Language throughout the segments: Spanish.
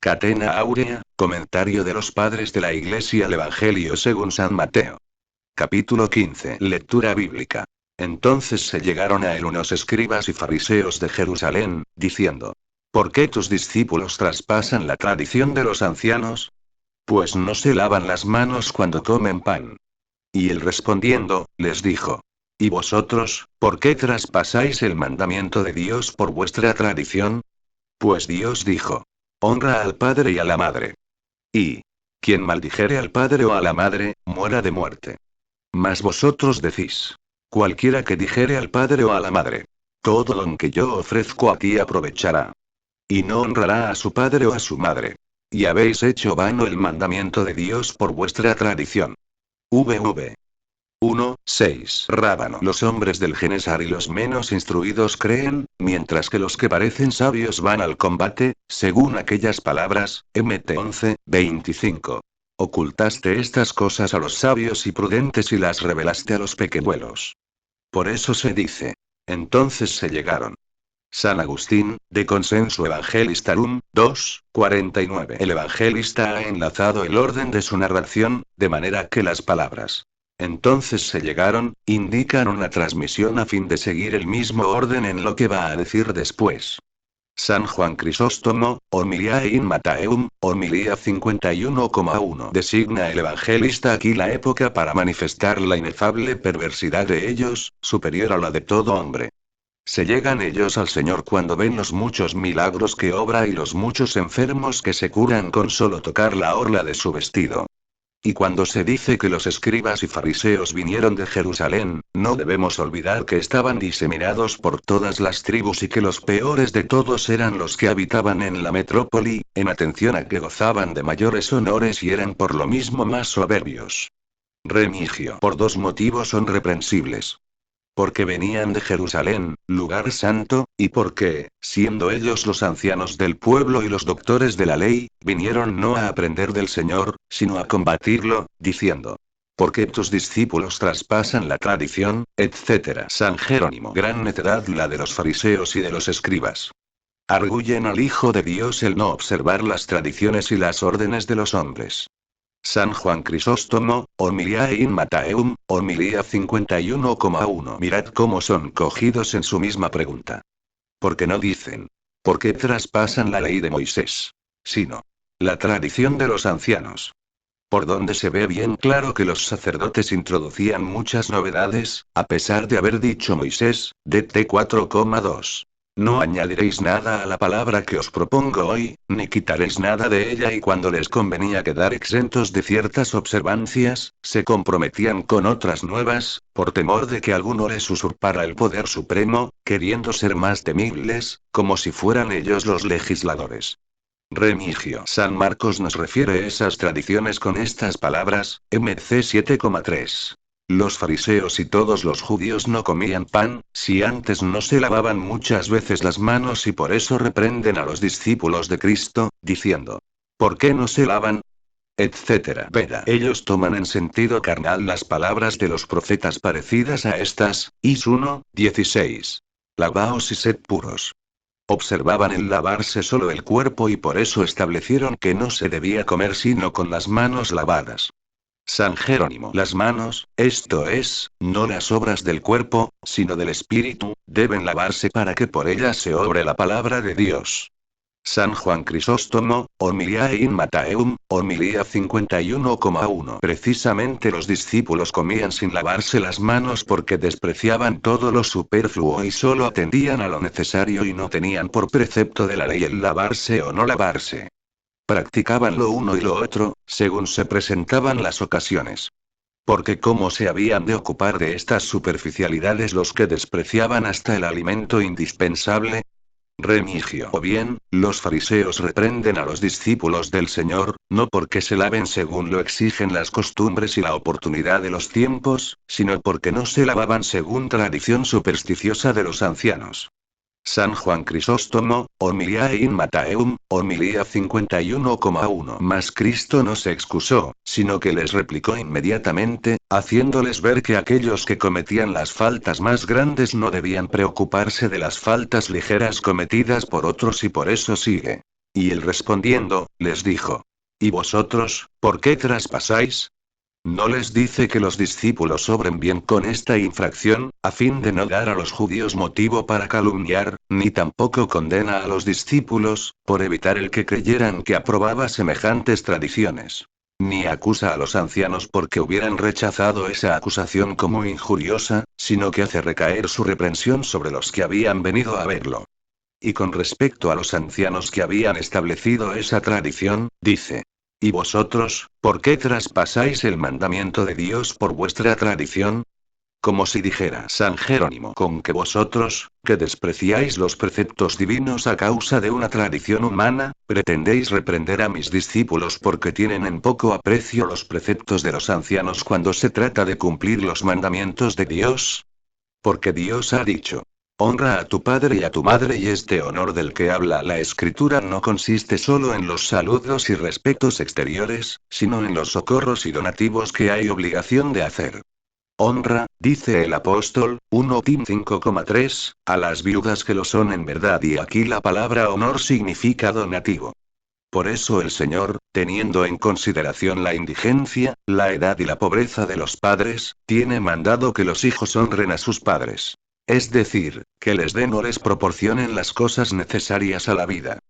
Catena Áurea, comentario de los padres de la Iglesia al Evangelio según San Mateo. Capítulo 15. Lectura bíblica. Entonces se llegaron a él unos escribas y fariseos de Jerusalén, diciendo: ¿Por qué tus discípulos traspasan la tradición de los ancianos? Pues no se lavan las manos cuando comen pan. Y él respondiendo, les dijo: ¿Y vosotros, por qué traspasáis el mandamiento de Dios por vuestra tradición? Pues Dios dijo: Honra al padre y a la madre. Y quien maldijere al padre o a la madre, muera de muerte. Mas vosotros decís: cualquiera que dijere al padre o a la madre: todo don que yo ofrezco a ti aprovechará. Y no honrará a su padre o a su madre. Y habéis hecho vano el mandamiento de Dios por vuestra tradición. VV 1:6 Rábano. Los hombres del Genesar y los menos instruidos creen, mientras que los que parecen sabios van al combate, según aquellas palabras, Mt 11:25. Ocultaste estas cosas a los sabios y prudentes y las revelaste a los pequeñuelos. Por eso se dice. Entonces se llegaron. San Agustín, de Consenso Evangelistarum, 2:49. El evangelista ha enlazado el orden de su narración, de manera que las palabras entonces se llegaron, indican una transmisión a fin de seguir el mismo orden en lo que va a decir después. San Juan Crisóstomo, Homiliae in Matteum, Homilía 51,1. Designa el evangelista aquí la época para manifestar la inefable perversidad de ellos, superior a la de todo hombre. Se llegan ellos al Señor cuando ven los muchos milagros que obra y los muchos enfermos que se curan con solo tocar la orla de su vestido. Y cuando se dice que los escribas y fariseos vinieron de Jerusalén, no debemos olvidar que estaban diseminados por todas las tribus y que los peores de todos eran los que habitaban en la metrópoli, en atención a que gozaban de mayores honores y eran por lo mismo más soberbios. Remigio. Por dos motivos son reprensibles. Porque venían de Jerusalén, lugar santo, y porque, siendo ellos los ancianos del pueblo y los doctores de la ley, vinieron no a aprender del Señor, sino a combatirlo, diciendo: ¿por qué tus discípulos traspasan la tradición?, etc. San Jerónimo. Gran necedad la de los fariseos y de los escribas. Arguyen al Hijo de Dios el no observar las tradiciones y las órdenes de los hombres. San Juan Crisóstomo, Homiliae in Matteum, Homilía 51,1. Mirad cómo son cogidos en su misma pregunta. Porque no dicen: ¿por qué traspasan la ley de Moisés? Sino: la tradición de los ancianos. Por donde se ve bien claro que los sacerdotes introducían muchas novedades, a pesar de haber dicho Moisés, DT 4,2. No añadiréis nada a la palabra que os propongo hoy, ni quitaréis nada de ella, y cuando les convenía quedar exentos de ciertas observancias, se comprometían con otras nuevas, por temor de que alguno les usurpara el poder supremo, queriendo ser más temibles, como si fueran ellos los legisladores. Remigio. San Marcos nos refiere esas tradiciones con estas palabras, MC 7,3. Los fariseos y todos los judíos no comían pan, si antes no se lavaban muchas veces las manos, y por eso reprenden a los discípulos de Cristo, diciendo: ¿por qué no se lavan? Etcétera. Veda. Ellos toman en sentido carnal las palabras de los profetas parecidas a estas, Is 1:16. Lavaos y sed puros. Observaban el lavarse solo el cuerpo y por eso establecieron que no se debía comer sino con las manos lavadas. San Jerónimo. Las manos, esto es, no las obras del cuerpo, sino del espíritu, deben lavarse para que por ellas se obre la palabra de Dios. San Juan Crisóstomo, Homiliae in Matteum, Homilía 51,1. Precisamente los discípulos comían sin lavarse las manos porque despreciaban todo lo superfluo y solo atendían a lo necesario y no tenían por precepto de la ley el lavarse o no lavarse. Practicaban lo uno y lo otro, según se presentaban las ocasiones. Porque ¿cómo se habían de ocupar de estas superficialidades los que despreciaban hasta el alimento indispensable? Remigio. O bien, los fariseos reprenden a los discípulos del Señor, no porque se laven según lo exigen las costumbres y la oportunidad de los tiempos, sino porque no se lavaban según tradición supersticiosa de los ancianos. San Juan Crisóstomo, Homiliae in Matteum, Homilía 51,1. Mas Cristo no se excusó, sino que les replicó inmediatamente, haciéndoles ver que aquellos que cometían las faltas más grandes no debían preocuparse de las faltas ligeras cometidas por otros, y por eso sigue. Y él respondiendo, les dijo: ¿Y vosotros, por qué traspasáis? ¿No les dice que los discípulos obren bien con esta infracción, a fin de no dar a los judíos motivo para calumniar, ni tampoco condena a los discípulos, por evitar el que creyeran que aprobaba semejantes tradiciones? Ni acusa a los ancianos porque hubieran rechazado esa acusación como injuriosa, sino que hace recaer su reprensión sobre los que habían venido a verlo. Y con respecto a los ancianos que habían establecido esa tradición, dice: ¿Y vosotros, por qué traspasáis el mandamiento de Dios por vuestra tradición? Como si dijera San Jerónimo: con que vosotros, que despreciáis los preceptos divinos a causa de una tradición humana, pretendéis reprender a mis discípulos porque tienen en poco aprecio los preceptos de los ancianos cuando se trata de cumplir los mandamientos de Dios. Porque Dios ha dicho: honra a tu padre y a tu madre, y este honor del que habla la Escritura no consiste solo en los saludos y respetos exteriores, sino en los socorros y donativos que hay obligación de hacer. Honra, dice el apóstol, 1 Tim 5,3, a las viudas que lo son en verdad, y aquí la palabra honor significa donativo. Por eso el Señor, teniendo en consideración la indigencia, la edad y la pobreza de los padres, tiene mandado que los hijos honren a sus padres. Es decir, que les den o les proporcionen las cosas necesarias a la vida.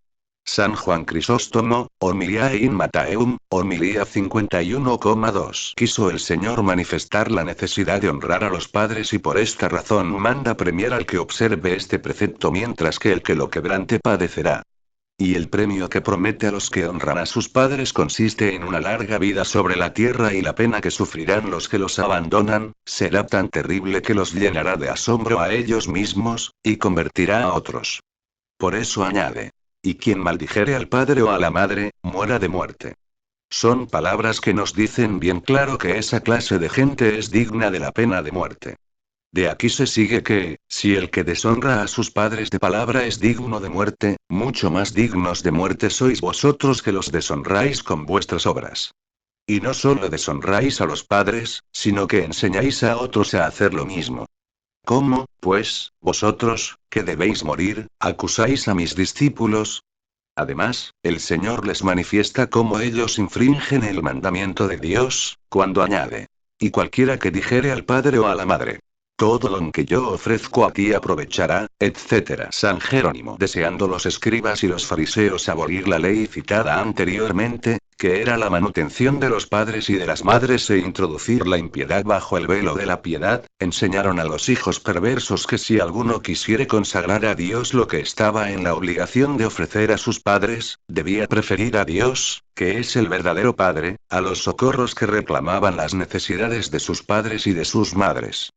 San Juan Crisóstomo, Homiliae in Mattheum, Homilía 51,2. Quiso el Señor manifestar la necesidad de honrar a los padres y por esta razón manda premiar al que observe este precepto, mientras que el que lo quebrante padecerá. Y el premio que promete a los que honran a sus padres consiste en una larga vida sobre la tierra, y la pena que sufrirán los que los abandonan, será tan terrible que los llenará de asombro a ellos mismos, y convertirá a otros. Por eso añade: y quien maldijere al padre o a la madre, muera de muerte. Son palabras que nos dicen bien claro que esa clase de gente es digna de la pena de muerte. De aquí se sigue que, si el que deshonra a sus padres de palabra es digno de muerte, mucho más dignos de muerte sois vosotros que los deshonráis con vuestras obras. Y no solo deshonráis a los padres, sino que enseñáis a otros a hacer lo mismo. ¿Cómo, pues, vosotros, que debéis morir, acusáis a mis discípulos? Además, el Señor les manifiesta cómo ellos infringen el mandamiento de Dios, cuando añade: y cualquiera que dijere al padre o a la madre: todo don que yo ofrezco a ti aprovechará, etc. San Jerónimo, deseando los escribas y los fariseos abolir la ley citada anteriormente, que era la manutención de los padres y de las madres e introducir la impiedad bajo el velo de la piedad, enseñaron a los hijos perversos que si alguno quisiere consagrar a Dios lo que estaba en la obligación de ofrecer a sus padres, debía preferir a Dios, que es el verdadero Padre, a los socorros que reclamaban las necesidades de sus padres y de sus madres.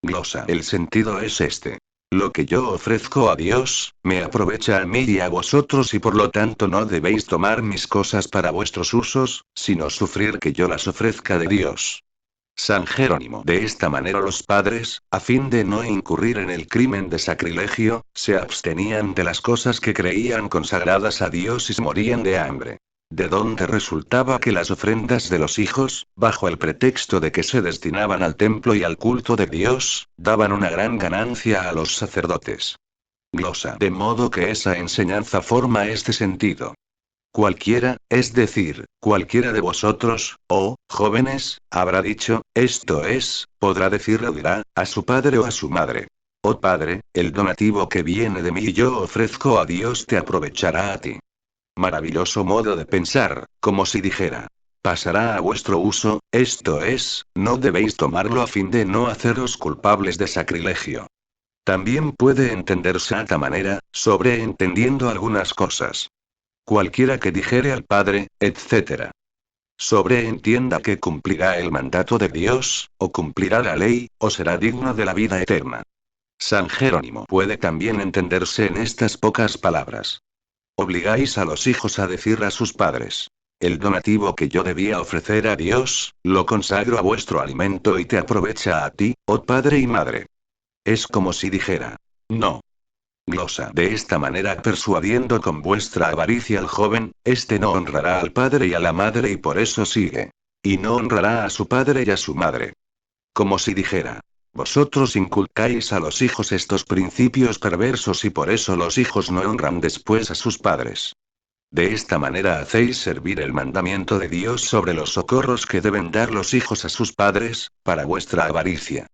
Glosa. El sentido es este: lo que yo ofrezco a Dios, me aprovecha a mí y a vosotros, y por lo tanto no debéis tomar mis cosas para vuestros usos, sino sufrir que yo las ofrezca de Dios. San Jerónimo. De esta manera los padres, a fin de no incurrir en el crimen de sacrilegio, se abstenían de las cosas que creían consagradas a Dios y se morían de hambre. De donde resultaba que las ofrendas de los hijos, bajo el pretexto de que se destinaban al templo y al culto de Dios, daban una gran ganancia a los sacerdotes. Glosa. De modo que esa enseñanza forma este sentido: cualquiera, es decir, cualquiera de vosotros, oh jóvenes, habrá dicho, esto es, podrá decir o dirá, a su padre o a su madre: oh padre, el donativo que viene de mí y yo ofrezco a Dios te aprovechará a ti. Maravilloso modo de pensar, como si dijera: pasará a vuestro uso, esto es, no debéis tomarlo a fin de no haceros culpables de sacrilegio. También puede entenderse a esta manera, sobreentendiendo algunas cosas. Cualquiera que dijere al Padre, etc. Sobreentienda que cumplirá el mandato de Dios, o cumplirá la ley, o será digno de la vida eterna. San Jerónimo. Puede también entenderse en estas pocas palabras: obligáis a los hijos a decir a sus padres: el donativo que yo debía ofrecer a Dios, lo consagro a vuestro alimento y te aprovecha a ti, oh padre y madre. Es como si dijera: no. Glosa. De esta manera, persuadiendo con vuestra avaricia al joven, este no honrará al padre y a la madre, y por eso sigue: y no honrará a su padre y a su madre. Como si dijera: vosotros inculcáis a los hijos estos principios perversos y por eso los hijos no honran después a sus padres. De esta manera hacéis servir el mandamiento de Dios sobre los socorros que deben dar los hijos a sus padres, para vuestra avaricia.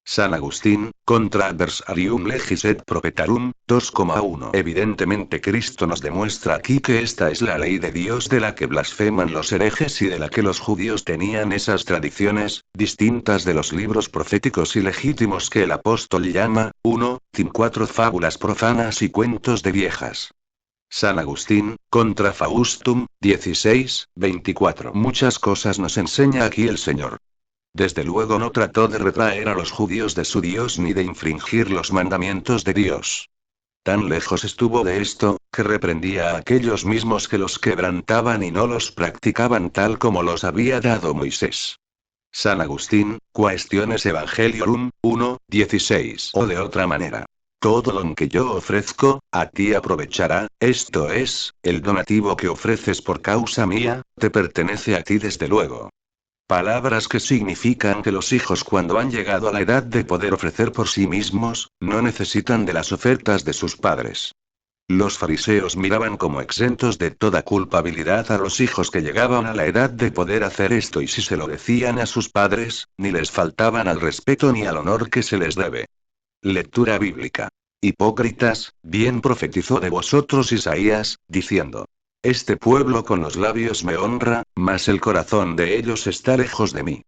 San Agustín, contra adversarium legis et propetarum, 2,1. Evidentemente Cristo nos demuestra aquí que esta es la ley de Dios de la que blasfeman los herejes y de la que los judíos tenían esas tradiciones, distintas de los libros proféticos y legítimos que el apóstol llama, 4 fábulas profanas y cuentos de viejas. San Agustín, contra Faustum, 16:24. Muchas cosas nos enseña aquí el Señor. Desde luego no trató de retraer a los judíos de su Dios ni de infringir los mandamientos de Dios. Tan lejos estuvo de esto, que reprendía a aquellos mismos que los quebrantaban y no los practicaban tal como los había dado Moisés. San Agustín, Quaestiones Evangeliorum, 1:16. O de otra manera. Todo don que yo ofrezco, a ti aprovechará, esto es, el donativo que ofreces por causa mía, te pertenece a ti desde luego. Palabras que significan que los hijos cuando han llegado a la edad de poder ofrecer por sí mismos, no necesitan de las ofertas de sus padres. Los fariseos miraban como exentos de toda culpabilidad a los hijos que llegaban a la edad de poder hacer esto y si se lo decían a sus padres, ni les faltaban al respeto ni al honor que se les debe. Lectura bíblica. Hipócritas, bien profetizó de vosotros Isaías, diciendo: Este pueblo con los labios me honra, mas el corazón de ellos está lejos de mí.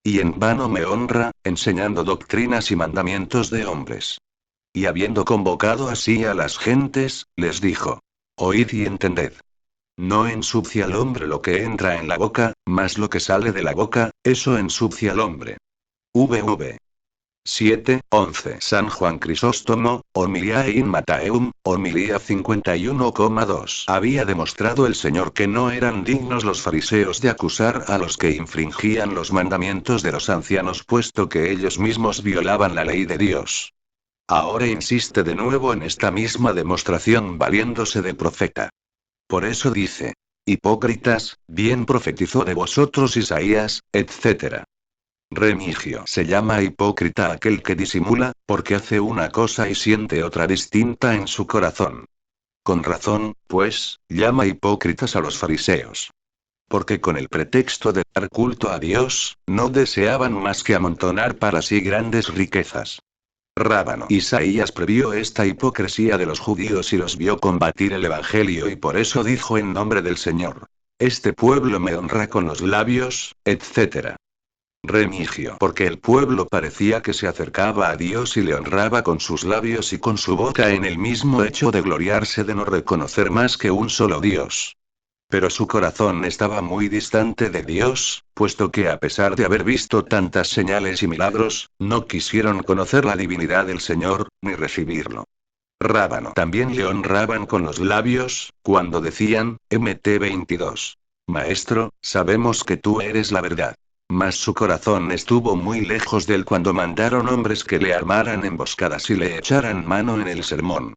Y en vano me honra, enseñando doctrinas y mandamientos de hombres. Y habiendo convocado así a las gentes, les dijo: Oíd y entended. No ensucia al hombre lo que entra en la boca, mas lo que sale de la boca, eso ensucia al hombre. VV 7:11. San Juan Crisóstomo, Homiliae in Mattheum, homilía 51,2. Había demostrado el Señor que no eran dignos los fariseos de acusar a los que infringían los mandamientos de los ancianos puesto que ellos mismos violaban la ley de Dios. Ahora insiste de nuevo en esta misma demostración valiéndose de profeta. Por eso dice: Hipócritas, bien profetizó de vosotros Isaías, etc. Remigio. Se llama hipócrita aquel que disimula, porque hace una cosa y siente otra distinta en su corazón. Con razón, pues, llama hipócritas a los fariseos. Porque con el pretexto de dar culto a Dios, no deseaban más que amontonar para sí grandes riquezas. Rábano. Isaías previó esta hipocresía de los judíos y los vio combatir el Evangelio y por eso dijo en nombre del Señor: Este pueblo me honra con los labios, etc. Remigio. Porque el pueblo parecía que se acercaba a Dios y le honraba con sus labios y con su boca en el mismo hecho de gloriarse de no reconocer más que un solo Dios. Pero su corazón estaba muy distante de Dios, puesto que a pesar de haber visto tantas señales y milagros, no quisieron conocer la divinidad del Señor, ni recibirlo. Rábano. También le honraban con los labios, cuando decían, Mt 22. Maestro, sabemos que tú eres la verdad. Mas su corazón estuvo muy lejos de él cuando mandaron hombres que le armaran emboscadas y le echaran mano en el sermón.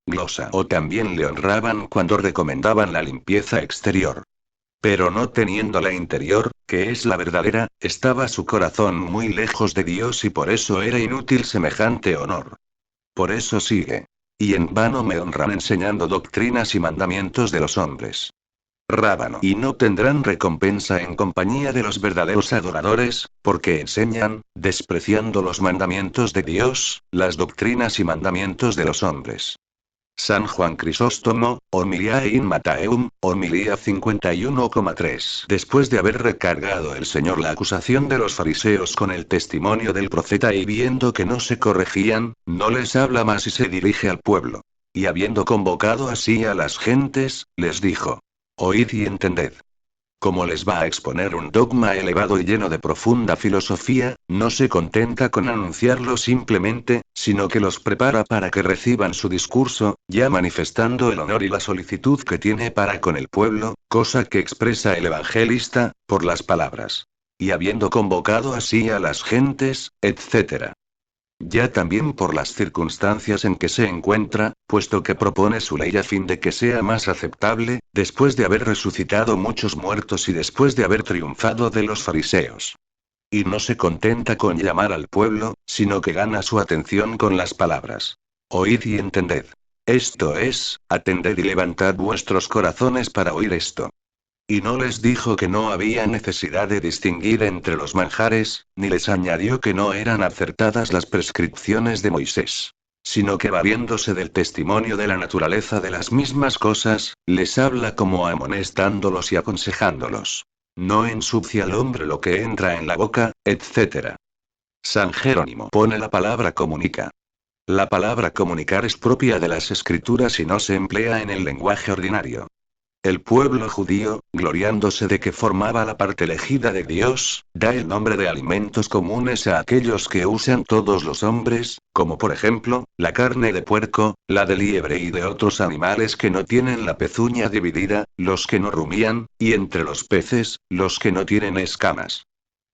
Glosa. O también le honraban cuando recomendaban la limpieza exterior. Pero no teniendo la interior, que es la verdadera, estaba su corazón muy lejos de Dios y por eso era inútil semejante honor. Por eso sigue. Y en vano me honran enseñando doctrinas y mandamientos de los hombres. Rábano. Y no tendrán recompensa en compañía de los verdaderos adoradores, porque enseñan, despreciando los mandamientos de Dios, las doctrinas y mandamientos de los hombres. San Juan Crisóstomo, Homiliae in Mattheum, homilía 51,3. Después de haber recargado el Señor la acusación de los fariseos con el testimonio del profeta y viendo que no se corregían, no les habla más y se dirige al pueblo. Y habiendo convocado así a las gentes, les dijo: Oíd y entended. Como les va a exponer un dogma elevado y lleno de profunda filosofía, no se contenta con anunciarlo simplemente, sino que los prepara para que reciban su discurso, ya manifestando el honor y la solicitud que tiene para con el pueblo, cosa que expresa el evangelista, por las palabras. Y habiendo convocado así a las gentes, etc. Ya también por las circunstancias en que se encuentra, puesto que propone su ley a fin de que sea más aceptable, después de haber resucitado muchos muertos y después de haber triunfado de los fariseos. Y no se contenta con llamar al pueblo, sino que gana su atención con las palabras: Oíd y entended. Esto es, atended y levantad vuestros corazones para oír esto. Y no les dijo que no había necesidad de distinguir entre los manjares, ni les añadió que no eran acertadas las prescripciones de Moisés. Sino que valiéndose del testimonio de la naturaleza de las mismas cosas, les habla como amonestándolos y aconsejándolos. No ensucia al hombre lo que entra en la boca, etc. San Jerónimo pone la palabra comunica. La palabra comunicar es propia de las escrituras y no se emplea en el lenguaje ordinario. El pueblo judío, gloriándose de que formaba la parte elegida de Dios, da el nombre de alimentos comunes a aquellos que usan todos los hombres, como por ejemplo, la carne de puerco, la de liebre y de otros animales que no tienen la pezuña dividida, los que no rumían, y entre los peces, los que no tienen escamas.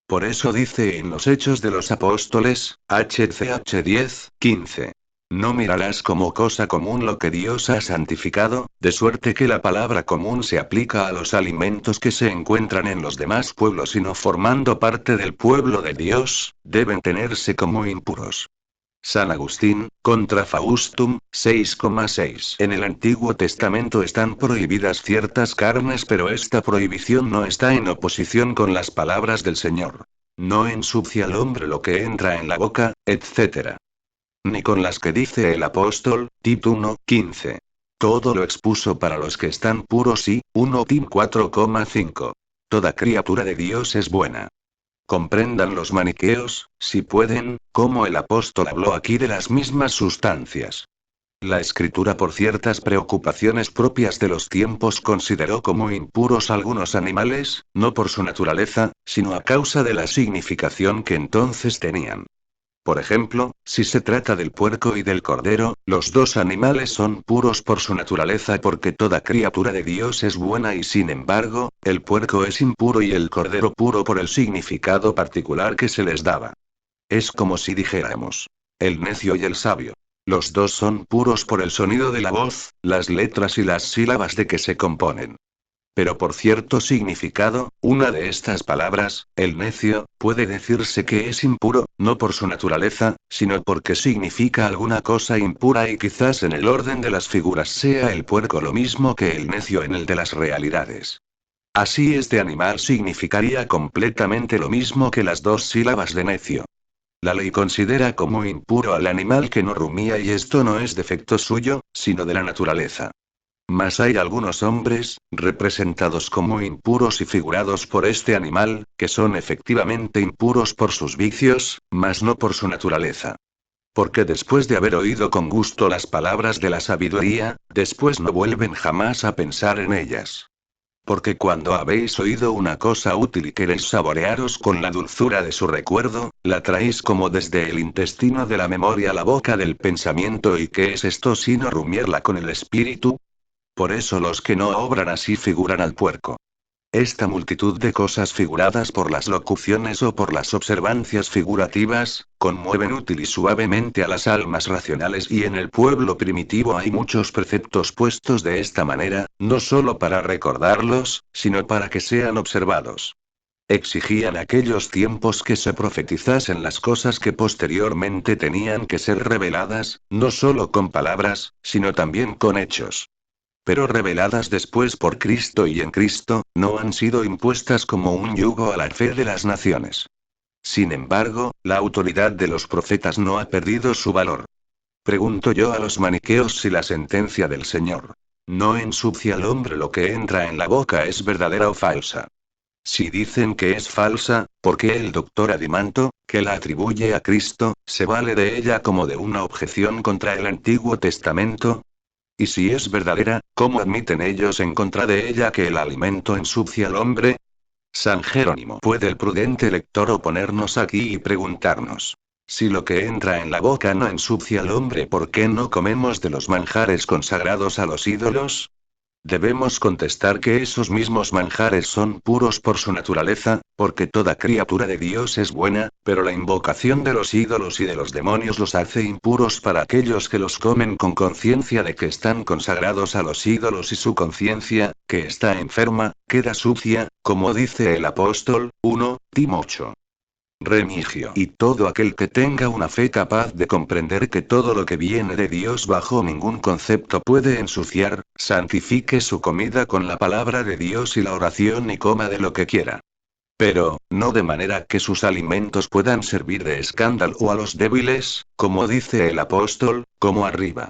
Por eso dice en los Hechos de los Apóstoles, HCH 10:15. No mirarás como cosa común lo que Dios ha santificado, de suerte que la palabra común se aplica a los alimentos que se encuentran en los demás pueblos y no formando parte del pueblo de Dios, deben tenerse como impuros. San Agustín, Contra Faustum, 6,6. En el Antiguo Testamento están prohibidas ciertas carnes, pero esta prohibición no está en oposición con las palabras del Señor. No ensucia al hombre lo que entra en la boca, etc. Ni con las que dice el apóstol, Tito 1:15. Todo lo expuso para los que están puros y, 1 Tim 4,5. Toda criatura de Dios es buena. Comprendan los maniqueos, si pueden, cómo el apóstol habló aquí de las mismas sustancias. La escritura por ciertas preocupaciones propias de los tiempos consideró como impuros algunos animales, no por su naturaleza, sino a causa de la significación que entonces tenían. Por ejemplo, si se trata del puerco y del cordero, los dos animales son puros por su naturaleza porque toda criatura de Dios es buena y sin embargo, el puerco es impuro y el cordero puro por el significado particular que se les daba. Es como si dijéramos, el necio y el sabio. Los dos son puros por el sonido de la voz, las letras y las sílabas de que se componen. Pero por cierto significado, una de estas palabras, el necio, puede decirse que es impuro, no por su naturaleza, sino porque significa alguna cosa impura y quizás en el orden de las figuras sea el puerco lo mismo que el necio en el de las realidades. Así este animal significaría completamente lo mismo que las dos sílabas de necio. La ley considera como impuro al animal que no rumía y esto no es defecto suyo, sino de la naturaleza. Mas hay algunos hombres, representados como impuros y figurados por este animal, que son efectivamente impuros por sus vicios, mas no por su naturaleza. Porque después de haber oído con gusto las palabras de la sabiduría, después no vuelven jamás a pensar en ellas. Porque cuando habéis oído una cosa útil y queréis saborearos con la dulzura de su recuerdo, la traéis como desde el intestino de la memoria a la boca del pensamiento. ¿Y qué es esto sino rumiarla con el espíritu? Por eso los que no obran así figuran al puerco. Esta multitud de cosas figuradas por las locuciones o por las observancias figurativas, conmueven útil y suavemente a las almas racionales y en el pueblo primitivo hay muchos preceptos puestos de esta manera, no solo para recordarlos, sino para que sean observados. Exigían aquellos tiempos que se profetizasen las cosas que posteriormente tenían que ser reveladas, no solo con palabras, sino también con hechos. Pero reveladas después por Cristo y en Cristo, no han sido impuestas como un yugo a la fe de las naciones. Sin embargo, la autoridad de los profetas no ha perdido su valor. Pregunto yo a los maniqueos si la sentencia del Señor no ensucia al hombre lo que entra en la boca es verdadera o falsa. Si dicen que es falsa, ¿por qué el doctor Adimanto, que la atribuye a Cristo, se vale de ella como de una objeción contra el Antiguo Testamento? Y si es verdadera, ¿cómo admiten ellos en contra de ella que el alimento ensucia al hombre? San Jerónimo. ¿Puede el prudente lector oponernos aquí y preguntarnos? Si lo que entra en la boca no ensucia al hombre, ¿por qué no comemos de los manjares consagrados a los ídolos? Debemos contestar que esos mismos manjares son puros por su naturaleza, porque toda criatura de Dios es buena, pero la invocación de los ídolos y de los demonios los hace impuros para aquellos que los comen con conciencia de que están consagrados a los ídolos y su conciencia, que está enferma, queda sucia, como dice el apóstol, 1 Tim 8. Remigio y todo aquel que tenga una fe capaz de comprender que todo lo que viene de Dios bajo ningún concepto puede ensuciar, santifique su comida con la palabra de Dios y la oración y coma de lo que quiera. Pero, no de manera que sus alimentos puedan servir de escándalo a los débiles, como dice el apóstol, como arriba.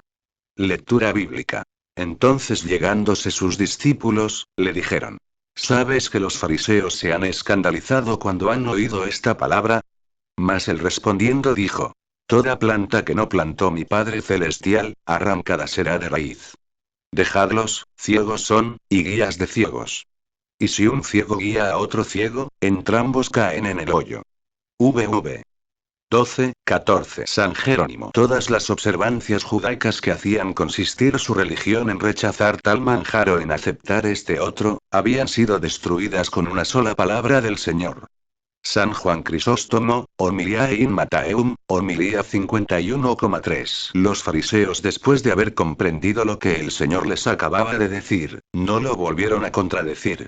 Lectura bíblica. Entonces llegándose sus discípulos, le dijeron: ¿Sabes que los fariseos se han escandalizado cuando han oído esta palabra? Mas él respondiendo dijo: Toda planta que no plantó mi Padre Celestial, arrancada será de raíz. Dejadlos, ciegos son, y guías de ciegos. Y si un ciego guía a otro ciego, entrambos caen en el hoyo. VV 12:14 San Jerónimo. Todas las observancias judaicas que hacían consistir su religión en rechazar tal manjar o en aceptar este otro, habían sido destruidas con una sola palabra del Señor. San Juan Crisóstomo, Homiliae in Mattheum, Homilía 51,3. Los fariseos, después de haber comprendido lo que el Señor les acababa de decir, no lo volvieron a contradecir.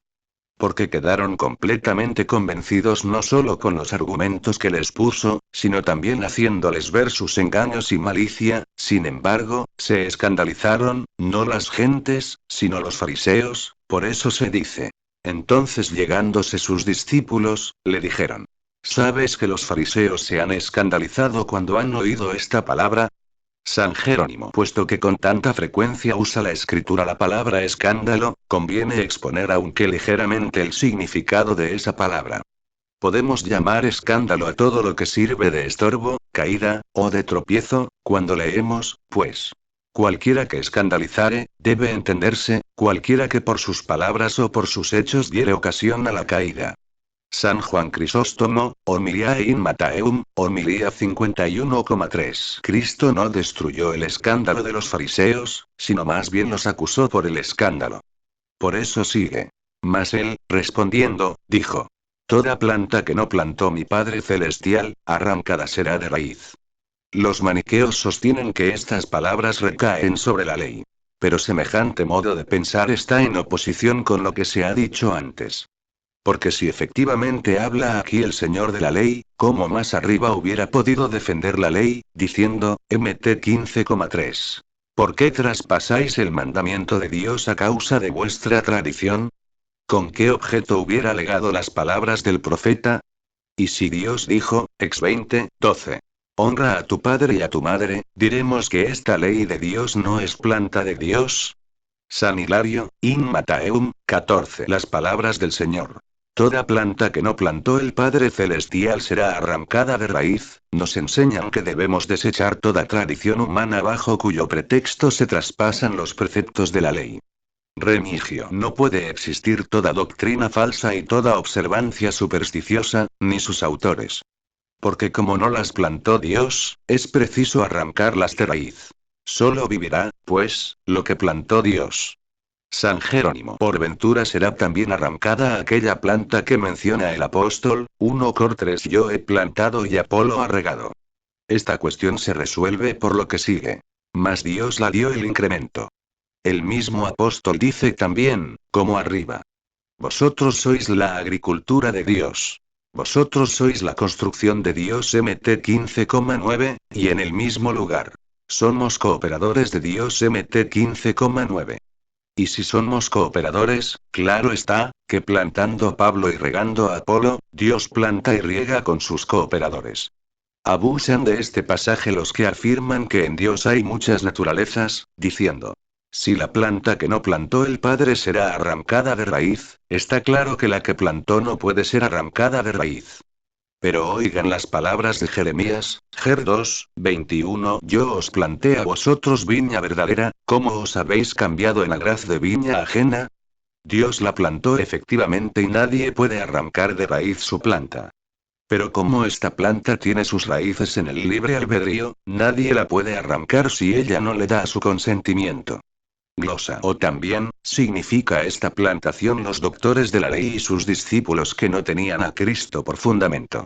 Porque quedaron completamente convencidos no solo con los argumentos que les puso, sino también haciéndoles ver sus engaños y malicia. Sin embargo, se escandalizaron, no las gentes, sino los fariseos, por eso se dice. Entonces llegándose sus discípulos, le dijeron: ¿Sabes que los fariseos se han escandalizado cuando han oído esta palabra? San Jerónimo. Puesto que con tanta frecuencia usa la escritura la palabra escándalo, conviene exponer aunque ligeramente el significado de esa palabra. Podemos llamar escándalo a todo lo que sirve de estorbo, caída, o de tropiezo, cuando leemos, pues. Cualquiera que escandalizare, debe entenderse, cualquiera que por sus palabras o por sus hechos diere ocasión a la caída. San Juan Crisóstomo, Homiliae in Mattheum, Homilía 51,3. Cristo no destruyó el escándalo de los fariseos, sino más bien los acusó por el escándalo. Por eso sigue. Mas él, respondiendo, dijo: Toda planta que no plantó mi Padre Celestial, arrancada será de raíz. Los maniqueos sostienen que estas palabras recaen sobre la ley. Pero semejante modo de pensar está en oposición con lo que se ha dicho antes. Porque si efectivamente habla aquí el Señor de la ley, ¿cómo más arriba hubiera podido defender la ley, diciendo, Mt 15,3? ¿Por qué traspasáis el mandamiento de Dios a causa de vuestra tradición? ¿Con qué objeto hubiera alegado las palabras del profeta? Y si Dios dijo, ex 20:12, honra a tu padre y a tu madre, diremos que esta ley de Dios no es planta de Dios. San Hilario, in Mattheum 14. Las palabras del Señor. Toda planta que no plantó el Padre Celestial será arrancada de raíz, nos enseñan que debemos desechar toda tradición humana bajo cuyo pretexto se traspasan los preceptos de la ley. Remigio. No puede existir toda doctrina falsa y toda observancia supersticiosa, ni sus autores. Porque como no las plantó Dios, es preciso arrancarlas de raíz. Solo vivirá, pues, lo que plantó Dios. San Jerónimo. Por ventura será también arrancada aquella planta que menciona el apóstol, 1 Cor 3: Yo he plantado y Apolo ha regado. Esta cuestión se resuelve por lo que sigue. Mas Dios la dio el incremento. El mismo apóstol dice también, como arriba. Vosotros sois la agricultura de Dios. Vosotros sois la construcción de Dios. Mt 15,9, y en el mismo lugar. Somos cooperadores de Dios. Mt 15,9. Y si somos cooperadores, claro está, que plantando Pablo y regando a Apolo, Dios planta y riega con sus cooperadores. Abusan de este pasaje los que afirman que en Dios hay muchas naturalezas, diciendo: si la planta que no plantó el Padre será arrancada de raíz, está claro que la que plantó no puede ser arrancada de raíz. Pero oigan las palabras de Jeremías, Jer 2:21: Yo os planté a vosotros viña verdadera, ¿cómo os habéis cambiado en agraz de viña ajena? Dios la plantó efectivamente y nadie puede arrancar de raíz su planta. Pero como esta planta tiene sus raíces en el libre albedrío, nadie la puede arrancar si ella no le da su consentimiento. Glosa. O también, significa esta plantación los doctores de la ley y sus discípulos que no tenían a Cristo por fundamento.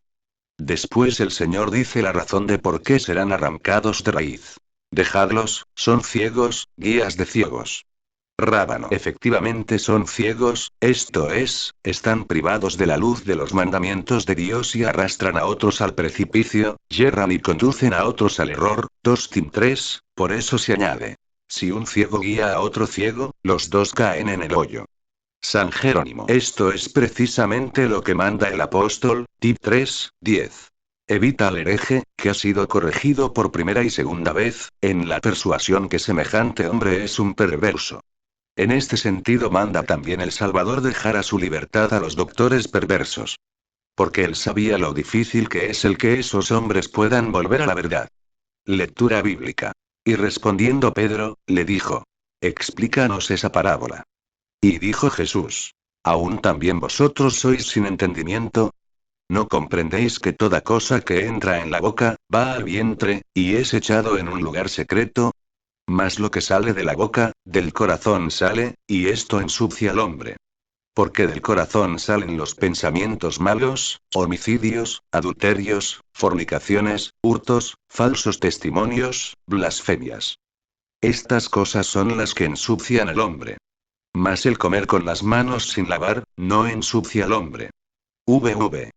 Después el Señor dice la razón de por qué serán arrancados de raíz. Dejadlos, son ciegos, guías de ciegos. Rábano. Efectivamente son ciegos, esto es, están privados de la luz de los mandamientos de Dios y arrastran a otros al precipicio, yerran y conducen a otros al error. 2 Tim 3, por eso se añade. Si un ciego guía a otro ciego, los dos caen en el hoyo. San Jerónimo. Esto es precisamente lo que manda el apóstol, Tip 3, 10. Evita al hereje, que ha sido corregido por primera y segunda vez, en la persuasión que semejante hombre es un perverso. En este sentido manda también el Salvador dejar a su libertad a los doctores perversos. Porque él sabía lo difícil que es el que esos hombres puedan volver a la verdad. Lectura bíblica. Y respondiendo Pedro, le dijo: Explícanos esa parábola. Y dijo Jesús: ¿Aún también vosotros sois sin entendimiento? ¿No comprendéis que toda cosa que entra en la boca, va al vientre, y es echado en un lugar secreto? Mas lo que sale de la boca, del corazón sale, y esto ensucia al hombre. Porque del corazón salen los pensamientos malos, homicidios, adulterios, fornicaciones, hurtos, falsos testimonios, blasfemias. Estas cosas son las que ensucian al hombre. Mas el comer con las manos sin lavar, no ensucia al hombre. VV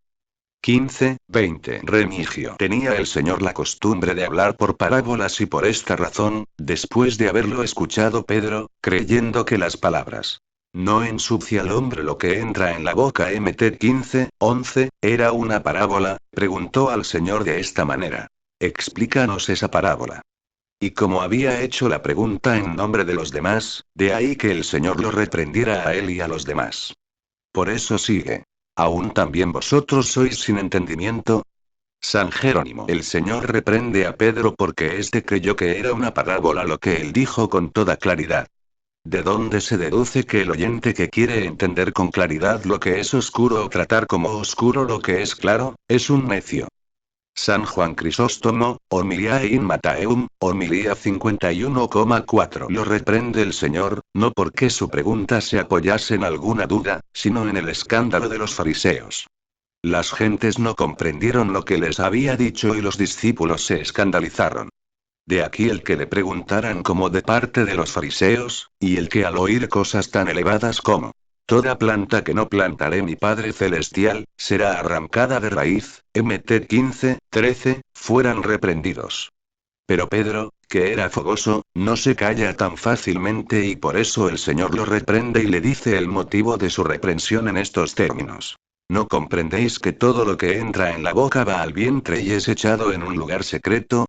15, 20. Remigio. Tenía el Señor la costumbre de hablar por parábolas y por esta razón, después de haberlo escuchado Pedro, creyendo que las palabras no ensucia al hombre lo que entra en la boca. Mt 15, 11, era una parábola, preguntó al Señor de esta manera: Explícanos esa parábola. Y como había hecho la pregunta en nombre de los demás, de ahí que el Señor lo reprendiera a él y a los demás. Por eso sigue. ¿Aún también vosotros sois sin entendimiento? San Jerónimo. El Señor reprende a Pedro porque éste creyó que era una parábola lo que él dijo con toda claridad. ¿De dónde se deduce que el oyente que quiere entender con claridad lo que es oscuro o tratar como oscuro lo que es claro, es un necio? San Juan Crisóstomo, Homilia in Mattheum, homilía 51,4. Lo reprende el Señor, no porque su pregunta se apoyase en alguna duda, sino en el escándalo de los fariseos. Las gentes no comprendieron lo que les había dicho y los discípulos se escandalizaron. De aquí el que le preguntaran como de parte de los fariseos, y el que al oír cosas tan elevadas como toda planta que no plantaré mi Padre Celestial, será arrancada de raíz, Mt 15, 13, fueran reprendidos. Pero Pedro, que era fogoso, no se calla tan fácilmente y por eso el Señor lo reprende y le dice el motivo de su reprensión en estos términos. ¿No comprendéis que todo lo que entra en la boca va al vientre y es echado en un lugar secreto?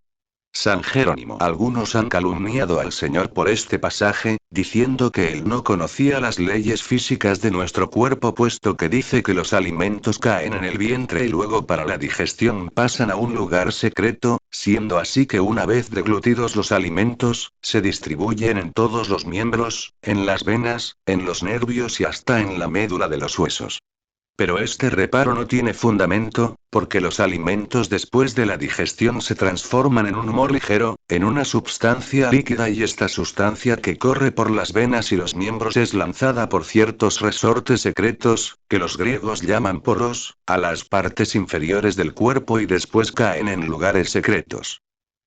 San Jerónimo. Algunos han calumniado al Señor por este pasaje, diciendo que él no conocía las leyes físicas de nuestro cuerpo puesto que dice que los alimentos caen en el vientre y luego para la digestión pasan a un lugar secreto, siendo así que una vez deglutidos los alimentos, se distribuyen en todos los miembros, en las venas, en los nervios y hasta en la médula de los huesos. Pero este reparo no tiene fundamento, porque los alimentos después de la digestión se transforman en un humor ligero, en una sustancia líquida y esta sustancia que corre por las venas y los miembros es lanzada por ciertos resortes secretos, que los griegos llaman poros, a las partes inferiores del cuerpo y después caen en lugares secretos.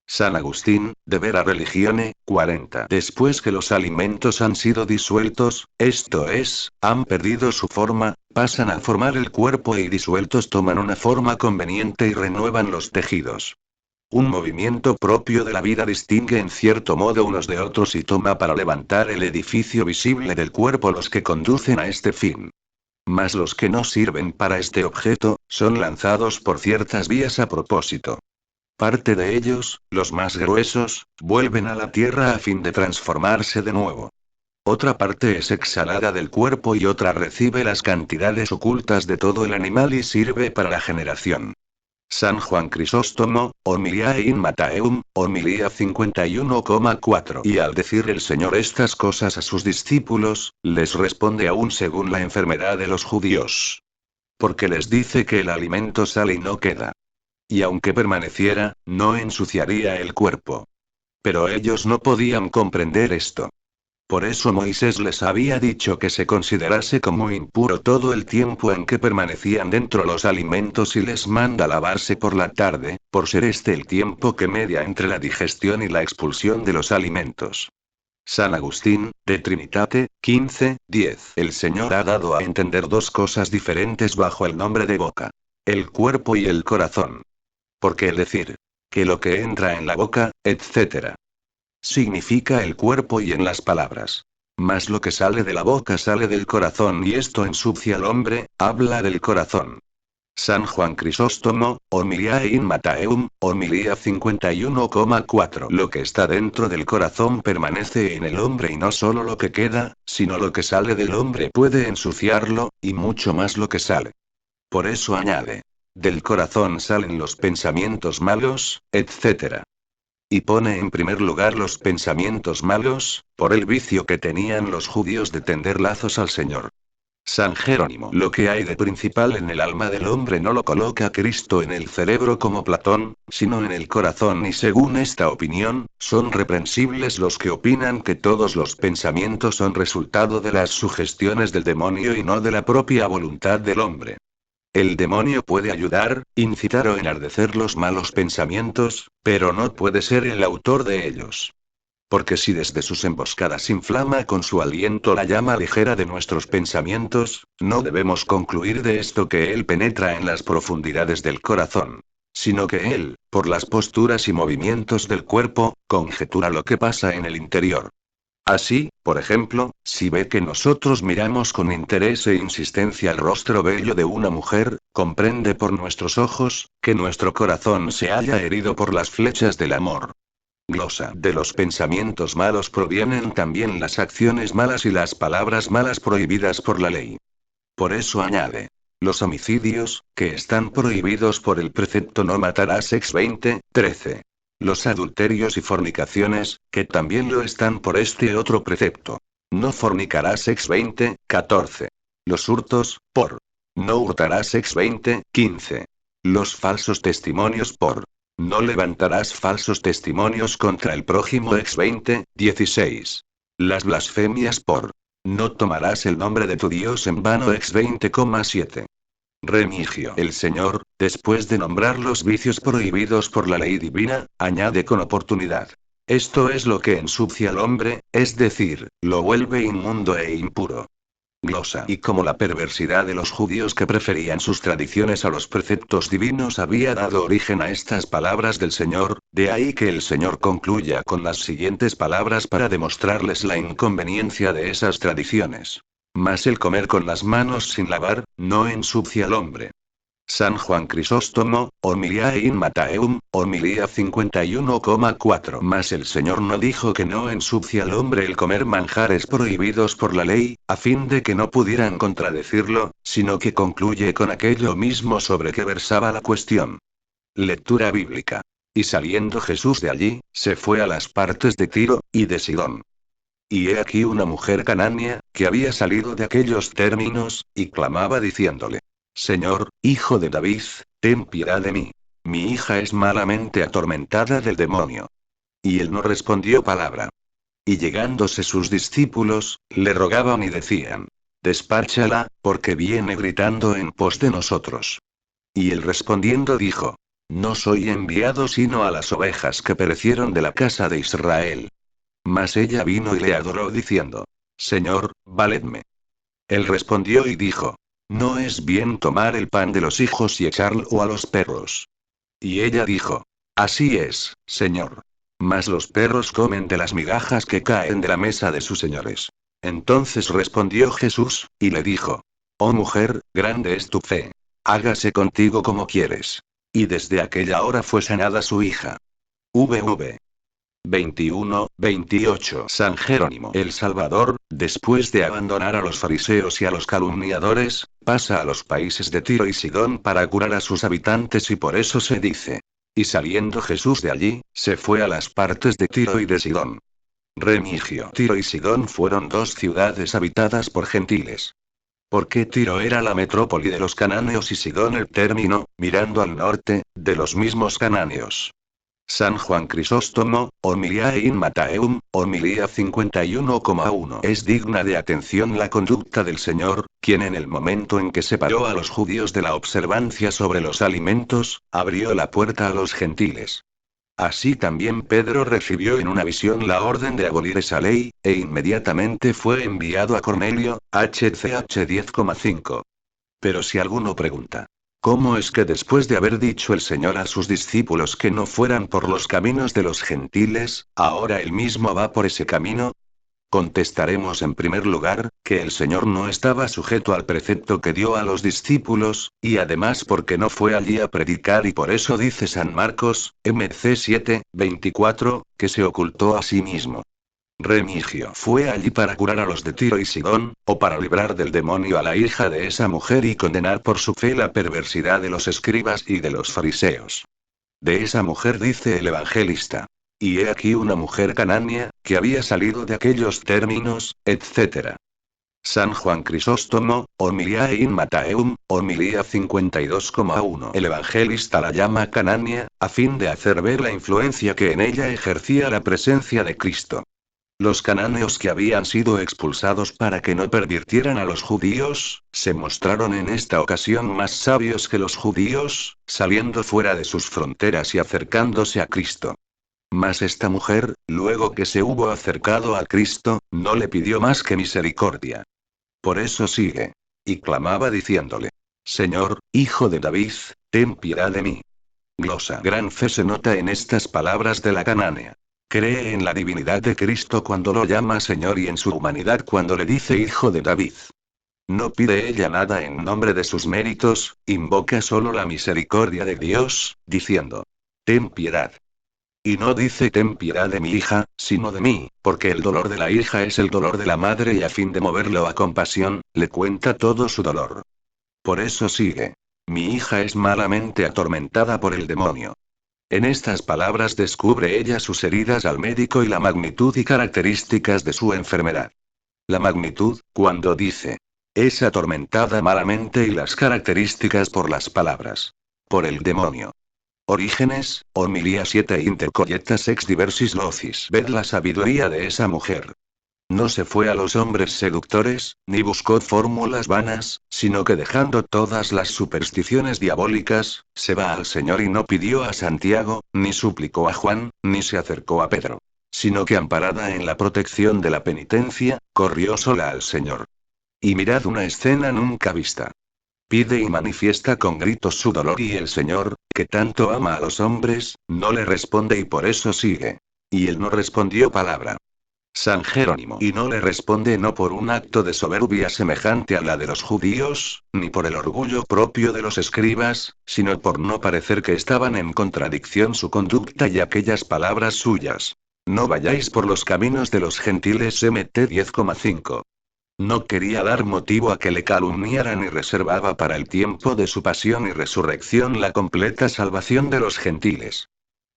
San Agustín, De Vera Religione, 40. Después que los alimentos han sido disueltos, esto es, han perdido su forma, pasan a formar el cuerpo y disueltos toman una forma conveniente y renuevan los tejidos. Un movimiento propio de la vida distingue en cierto modo unos de otros y toma para levantar el edificio visible del cuerpo los que conducen a este fin. Mas los que no sirven para este objeto, son lanzados por ciertas vías a propósito. Parte de ellos, los más gruesos, vuelven a la tierra a fin de transformarse de nuevo. Otra parte es exhalada del cuerpo y otra recibe las cantidades ocultas de todo el animal y sirve para la generación. San Juan Crisóstomo, Homilia in Mattheum, homilía 51,4. Y al decir el Señor estas cosas a sus discípulos, les responde aún según la enfermedad de los judíos. Porque les dice que el alimento sale y no queda. Y aunque permaneciera, no ensuciaría el cuerpo. Pero ellos no podían comprender esto. Por eso Moisés les había dicho que se considerase como impuro todo el tiempo en que permanecían dentro los alimentos y les manda lavarse por la tarde, por ser este el tiempo que media entre la digestión y la expulsión de los alimentos. San Agustín, de Trinitate, 15:10. El Señor ha dado a entender dos cosas diferentes bajo el nombre de boca: el cuerpo y el corazón. Porque el decir que lo que entra en la boca, etc., significa el cuerpo y en las palabras. Mas lo que sale de la boca sale del corazón y esto ensucia al hombre, habla del corazón. San Juan Crisóstomo, Homiliae in Mattheum, homilía 51,4. Lo que está dentro del corazón permanece en el hombre y no solo lo que queda, sino lo que sale del hombre puede ensuciarlo, y mucho más lo que sale. Por eso añade: del corazón salen los pensamientos malos, etc. Y pone en primer lugar los pensamientos malos, por el vicio que tenían los judíos de tender lazos al Señor. San Jerónimo: lo que hay de principal en el alma del hombre no lo coloca Cristo en el cerebro como Platón, sino en el corazón, y según esta opinión, son reprensibles los que opinan que todos los pensamientos son resultado de las sugestiones del demonio y no de la propia voluntad del hombre. El demonio puede ayudar, incitar o enardecer los malos pensamientos, pero no puede ser el autor de ellos. Porque si desde sus emboscadas inflama con su aliento la llama ligera de nuestros pensamientos, no debemos concluir de esto que él penetra en las profundidades del corazón, sino que él, por las posturas y movimientos del cuerpo, conjetura lo que pasa en el interior. Así, por ejemplo, si ve que nosotros miramos con interés e insistencia el rostro bello de una mujer, comprende por nuestros ojos, que nuestro corazón se halla herido por las flechas del amor. Glosa: de los pensamientos malos provienen también las acciones malas y las palabras malas prohibidas por la ley. Por eso añade: los homicidios, que están prohibidos por el precepto no matarás ex 20:13. Los adulterios y fornicaciones, que también lo están por este otro precepto. No fornicarás ex 20:14. Los hurtos, por no hurtarás ex 20:15. Los falsos testimonios, por no levantarás falsos testimonios contra el prójimo ex 20:16. Las blasfemias, por no tomarás el nombre de tu Dios en vano ex 20,7. Remigio: el Señor, después de nombrar los vicios prohibidos por la ley divina, añade con oportunidad: esto es lo que ensucia al hombre, es decir, lo vuelve inmundo e impuro. Glosa: y como la perversidad de los judíos que preferían sus tradiciones a los preceptos divinos había dado origen a estas palabras del Señor, de ahí que el Señor concluya con las siguientes palabras para demostrarles la inconveniencia de esas tradiciones: mas el comer con las manos sin lavar, no ensucia al hombre. San Juan Crisóstomo, Homiliae in Mattheum, homilía 51,4. Mas el Señor no dijo que no ensucia al hombre el comer manjares prohibidos por la ley, a fin de que no pudieran contradecirlo, sino que concluye con aquello mismo sobre que versaba la cuestión. Lectura bíblica. Y saliendo Jesús de allí, se fue a las partes de Tiro y de Sidón. Y he aquí una mujer cananea, que había salido de aquellos términos, y clamaba diciéndole: Señor, Hijo de David, ten piedad de mí. Mi hija es malamente atormentada del demonio. Y él no respondió palabra. Y llegándose sus discípulos, le rogaban y decían: Despáchala, porque viene gritando en pos de nosotros. Y él respondiendo dijo: No soy enviado sino a las ovejas que perecieron de la casa de Israel. Mas ella vino y le adoró diciendo: Señor, valedme. Él respondió y dijo: No es bien tomar el pan de los hijos y echarlo a los perros. Y ella dijo: Así es, Señor. Mas los perros comen de las migajas que caen de la mesa de sus señores. Entonces respondió Jesús, y le dijo: Oh mujer, grande es tu fe. Hágase contigo como quieres. Y desde aquella hora fue sanada su hija. VV 21:28. San Jerónimo el Salvador, después de abandonar a los fariseos y a los calumniadores, pasa a los países de Tiro y Sidón para curar a sus habitantes, y por eso se dice: y saliendo Jesús de allí, se fue a las partes de Tiro y de Sidón. Remigio: Tiro y Sidón fueron dos ciudades habitadas por gentiles. Porque Tiro era la metrópoli de los cananeos y Sidón el término, mirando al norte, de los mismos cananeos. San Juan Crisóstomo, Homiliae in Mattheum, homilía 51,1. Es digna de atención la conducta del Señor, quien en el momento en que separó a los judíos de la observancia sobre los alimentos, abrió la puerta a los gentiles. Así también Pedro recibió en una visión la orden de abolir esa ley, e inmediatamente fue enviado a Cornelio, HCH 10,5. Pero si alguno pregunta, ¿cómo es que después de haber dicho el Señor a sus discípulos que no fueran por los caminos de los gentiles, ahora él mismo va por ese camino? Contestaremos en primer lugar, que el Señor no estaba sujeto al precepto que dio a los discípulos, y además porque no fue allí a predicar y por eso dice San Marcos, MC 7, 24, que se ocultó a sí mismo. Remigio fue allí para curar a los de Tiro y Sidón, o para librar del demonio a la hija de esa mujer y condenar por su fe la perversidad de los escribas y de los fariseos. De esa mujer dice el evangelista. Y he aquí una mujer canánea, que había salido de aquellos términos, etc. San Juan Crisóstomo, Homiliae in Mattheum, homilía 52,1. El evangelista la llama canánea, a fin de hacer ver la influencia que en ella ejercía la presencia de Cristo. Los cananeos que habían sido expulsados para que no pervirtieran a los judíos, se mostraron en esta ocasión más sabios que los judíos, saliendo fuera de sus fronteras y acercándose a Cristo. Mas esta mujer, luego que se hubo acercado a Cristo, no le pidió más que misericordia. Por eso sigue. Y clamaba diciéndole: Señor, Hijo de David, ten piedad de mí. Glosa. Gran fe se nota en estas palabras de la canánea. Cree en la divinidad de Cristo cuando lo llama Señor y en su humanidad cuando le dice Hijo de David. No pide ella nada en nombre de sus méritos, invoca solo la misericordia de Dios, diciendo: Ten piedad. Y no dice ten piedad de mi hija, sino de mí, porque el dolor de la hija es el dolor de la madre y a fin de moverlo a compasión, le cuenta todo su dolor. Por eso sigue. Mi hija es malamente atormentada por el demonio. En estas palabras descubre ella sus heridas al médico y la magnitud y características de su enfermedad. La magnitud, cuando dice, es atormentada malamente y las características por las palabras. Por el demonio. Orígenes, homilía 7 intercolletas ex diversis locis. Ved la sabiduría de esa mujer. No se fue a los hombres seductores, ni buscó fórmulas vanas, sino que dejando todas las supersticiones diabólicas, se va al Señor y no pidió a Santiago, ni suplicó a Juan, ni se acercó a Pedro. Sino que amparada en la protección de la penitencia, corrió sola al Señor. Y mirad una escena nunca vista. Pide y manifiesta con gritos su dolor y el Señor, que tanto ama a los hombres, no le responde y por eso sigue. Y él no respondió palabra. San Jerónimo. Y no le responde no por un acto de soberbia semejante a la de los judíos, ni por el orgullo propio de los escribas, sino por no parecer que estaban en contradicción su conducta y aquellas palabras suyas. No vayáis por los caminos de los gentiles MT 10,5. No quería dar motivo a que le calumniaran y reservaba para el tiempo de su pasión y resurrección la completa salvación de los gentiles.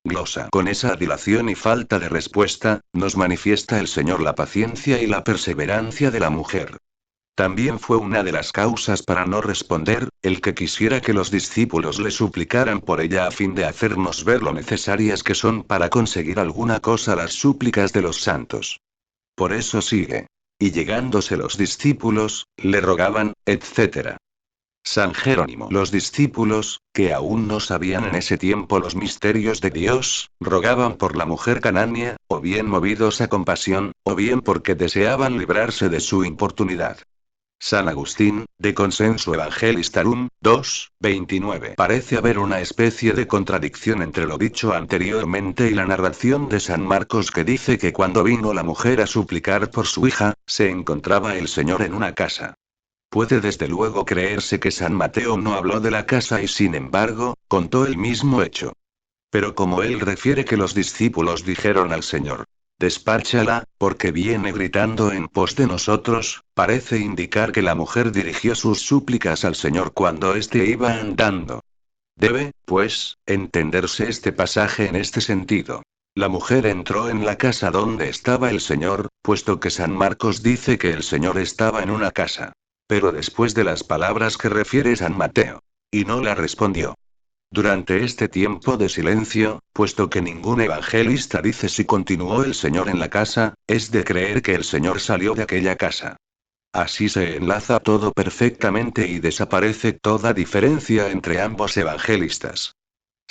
Glosa. Con esa dilación y falta de respuesta, nos manifiesta el Señor la paciencia y la perseverancia de la mujer. También fue una de las causas para no responder, el que quisiera que los discípulos le suplicaran por ella a fin de hacernos ver lo necesarias que son para conseguir alguna cosa las súplicas de los santos. Por eso sigue. Y llegándose los discípulos, le rogaban, etc. San Jerónimo. Los discípulos, que aún no sabían en ese tiempo los misterios de Dios, rogaban por la mujer canánea, o bien movidos a compasión, o bien porque deseaban librarse de su importunidad. San Agustín, de Consenso Evangelistarum, 2, 29. Parece haber una especie de contradicción entre lo dicho anteriormente y la narración de San Marcos que dice que cuando vino la mujer a suplicar por su hija, se encontraba el Señor en una casa. Puede desde luego creerse que San Mateo no habló de la casa y sin embargo, contó el mismo hecho. Pero como él refiere que los discípulos dijeron al Señor: despáchala, porque viene gritando en pos de nosotros, parece indicar que la mujer dirigió sus súplicas al Señor cuando éste iba andando. Debe, pues, entenderse este pasaje en este sentido. La mujer entró en la casa donde estaba el Señor, puesto que San Marcos dice que el Señor estaba en una casa. Pero después de las palabras que refiere San Mateo. Y no la respondió. Durante este tiempo de silencio, puesto que ningún evangelista dice si continuó el Señor en la casa, es de creer que el Señor salió de aquella casa. Así se enlaza todo perfectamente y desaparece toda diferencia entre ambos evangelistas.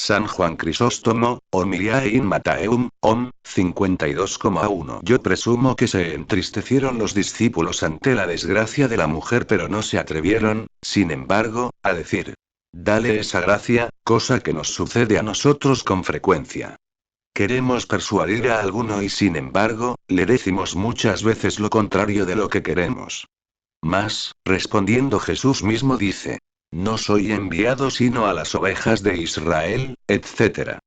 San Juan Crisóstomo, Homiliae in Mattheum, 52,1. Yo presumo que se entristecieron los discípulos ante la desgracia de la mujer, pero no se atrevieron, sin embargo, a decir: dale esa gracia, cosa que nos sucede a nosotros con frecuencia. Queremos persuadir a alguno y sin embargo, le decimos muchas veces lo contrario de lo que queremos. Mas, respondiendo Jesús mismo dice: no soy enviado sino a las ovejas de Israel, etc.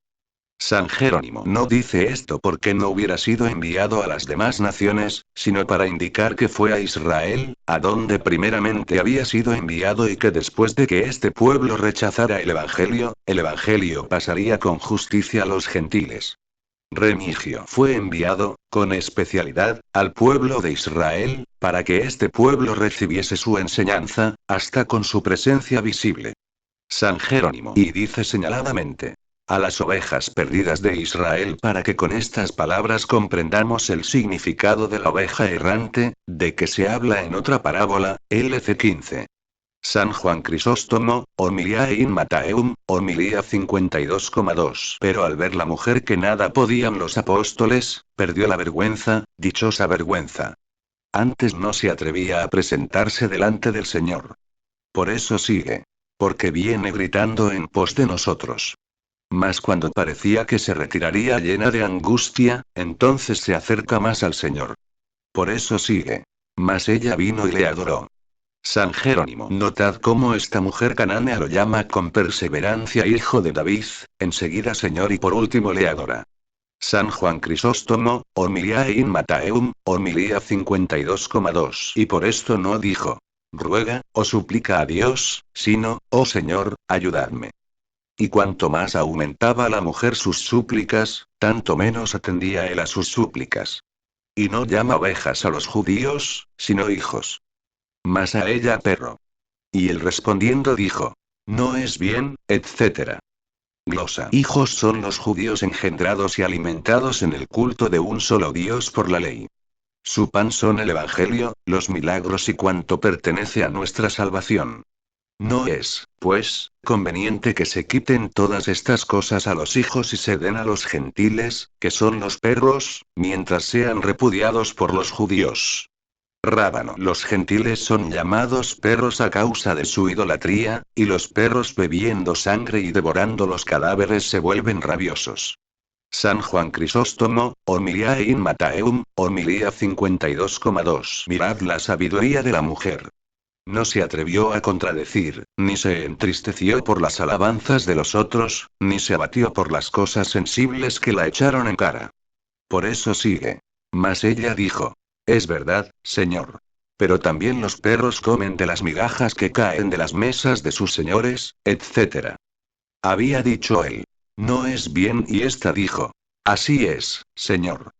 San Jerónimo no dice esto porque no hubiera sido enviado a las demás naciones, sino para indicar que fue a Israel, a donde primeramente había sido enviado, y que después de que este pueblo rechazara el Evangelio pasaría con justicia a los gentiles. Remigio fue enviado, con especialidad, al pueblo de Israel, para que este pueblo recibiese su enseñanza, hasta con su presencia visible. San Jerónimo y dice señaladamente: a las ovejas perdidas de Israel, para que con estas palabras comprendamos el significado de la oveja errante, de que se habla en otra parábola, LC 15. San Juan Crisóstomo, Homiliae in Mattheum, homilía 52,2. Pero al ver la mujer que nada podían los apóstoles, perdió la vergüenza, dichosa vergüenza. Antes no se atrevía a presentarse delante del Señor. Por eso sigue. Porque viene gritando en pos de nosotros. Mas cuando parecía que se retiraría llena de angustia, entonces se acerca más al Señor. Por eso sigue. Mas ella vino y le adoró. San Jerónimo. Notad cómo esta mujer canánea lo llama con perseverancia hijo de David, enseguida Señor, y por último le adora. San Juan Crisóstomo, Homiliae in Mattheum, homilía 52,2. Y por esto no dijo: ruega, o suplica a Dios, sino: oh Señor, ayudadme. Y cuanto más aumentaba la mujer sus súplicas, tanto menos atendía él a sus súplicas. Y no llama ovejas a los judíos, sino hijos. Mas a ella perro. Y él respondiendo dijo: no es bien, etc. Glosa. Hijos son los judíos engendrados y alimentados en el culto de un solo Dios por la ley. Su pan son el Evangelio, los milagros y cuanto pertenece a nuestra salvación. No es, pues, conveniente que se quiten todas estas cosas a los hijos y se den a los gentiles, que son los perros, mientras sean repudiados por los judíos. Rábano. Los gentiles son llamados perros a causa de su idolatría, y los perros bebiendo sangre y devorando los cadáveres se vuelven rabiosos. San Juan Crisóstomo, Homiliae in Mattheum, homilía 52,2. Mirad la sabiduría de la mujer. No se atrevió a contradecir, ni se entristeció por las alabanzas de los otros, ni se abatió por las cosas sensibles que la echaron en cara. Por eso sigue. Mas ella dijo: es verdad, Señor. Pero también los perros comen de las migajas que caen de las mesas de sus señores, etc. Había dicho él: no es bien, y ésta dijo: así es, Señor.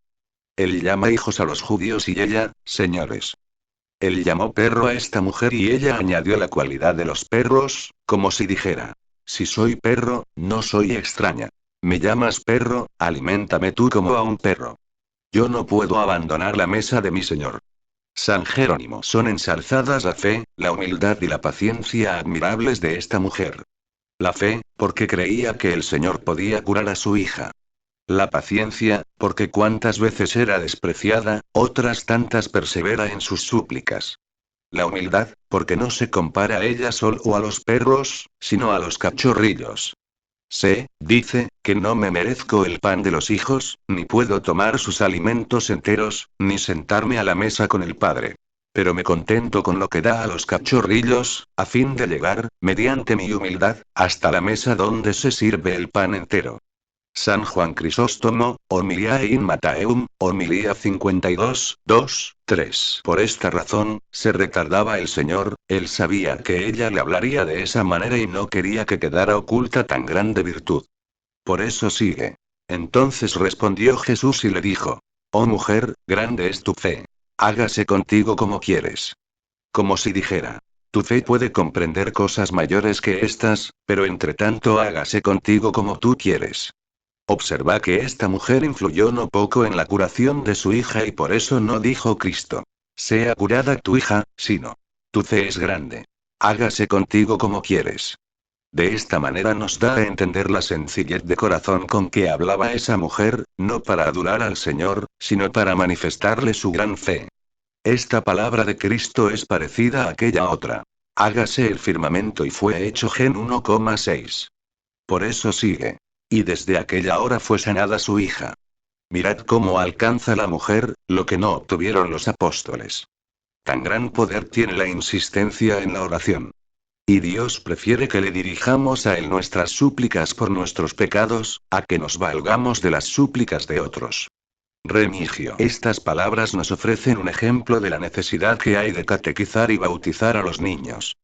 Él llama hijos a los judíos y ella, señores. Él llamó perro a esta mujer y ella añadió la cualidad de los perros, como si dijera: si soy perro, no soy extraña. Me llamas perro, aliméntame tú como a un perro. Yo no puedo abandonar la mesa de mi Señor. San Jerónimo. Son ensalzadas la fe, la humildad y la paciencia admirables de esta mujer. La fe, porque creía que el Señor podía curar a su hija. La paciencia, porque cuantas veces era despreciada, otras tantas persevera en sus súplicas. La humildad, porque no se compara a ella solo a los perros, sino a los cachorrillos. Sé, dice, que no me merezco el pan de los hijos, ni puedo tomar sus alimentos enteros, ni sentarme a la mesa con el Padre. Pero me contento con lo que da a los cachorrillos, a fin de llegar, mediante mi humildad, hasta la mesa donde se sirve el pan entero. San Juan Crisóstomo, Homiliae in Mattheum, homilía 52, 3. Por esta razón, se retardaba el Señor, él sabía que ella le hablaría de esa manera y no quería que quedara oculta tan grande virtud. Por eso sigue. Entonces respondió Jesús y le dijo: oh mujer, grande es tu fe. Hágase contigo como quieres. Como si dijera: tu fe puede comprender cosas mayores que estas, pero entre tanto hágase contigo como tú quieres. Observa que esta mujer influyó no poco en la curación de su hija y por eso no dijo Cristo: sea curada tu hija, sino: tu fe es grande. Hágase contigo como quieres. De esta manera nos da a entender la sencillez de corazón con que hablaba esa mujer, no para adular al Señor, sino para manifestarle su gran fe. Esta palabra de Cristo es parecida a aquella otra. Hágase el firmamento y fue hecho Gen 1,6. Por eso sigue. Y desde aquella hora fue sanada su hija. Mirad cómo alcanza la mujer, lo que no obtuvieron los apóstoles. Tan gran poder tiene la insistencia en la oración. Y Dios prefiere que le dirijamos a Él nuestras súplicas por nuestros pecados, a que nos valgamos de las súplicas de otros. Remigio. Estas palabras nos ofrecen un ejemplo de la necesidad que hay de catequizar y bautizar a los niños.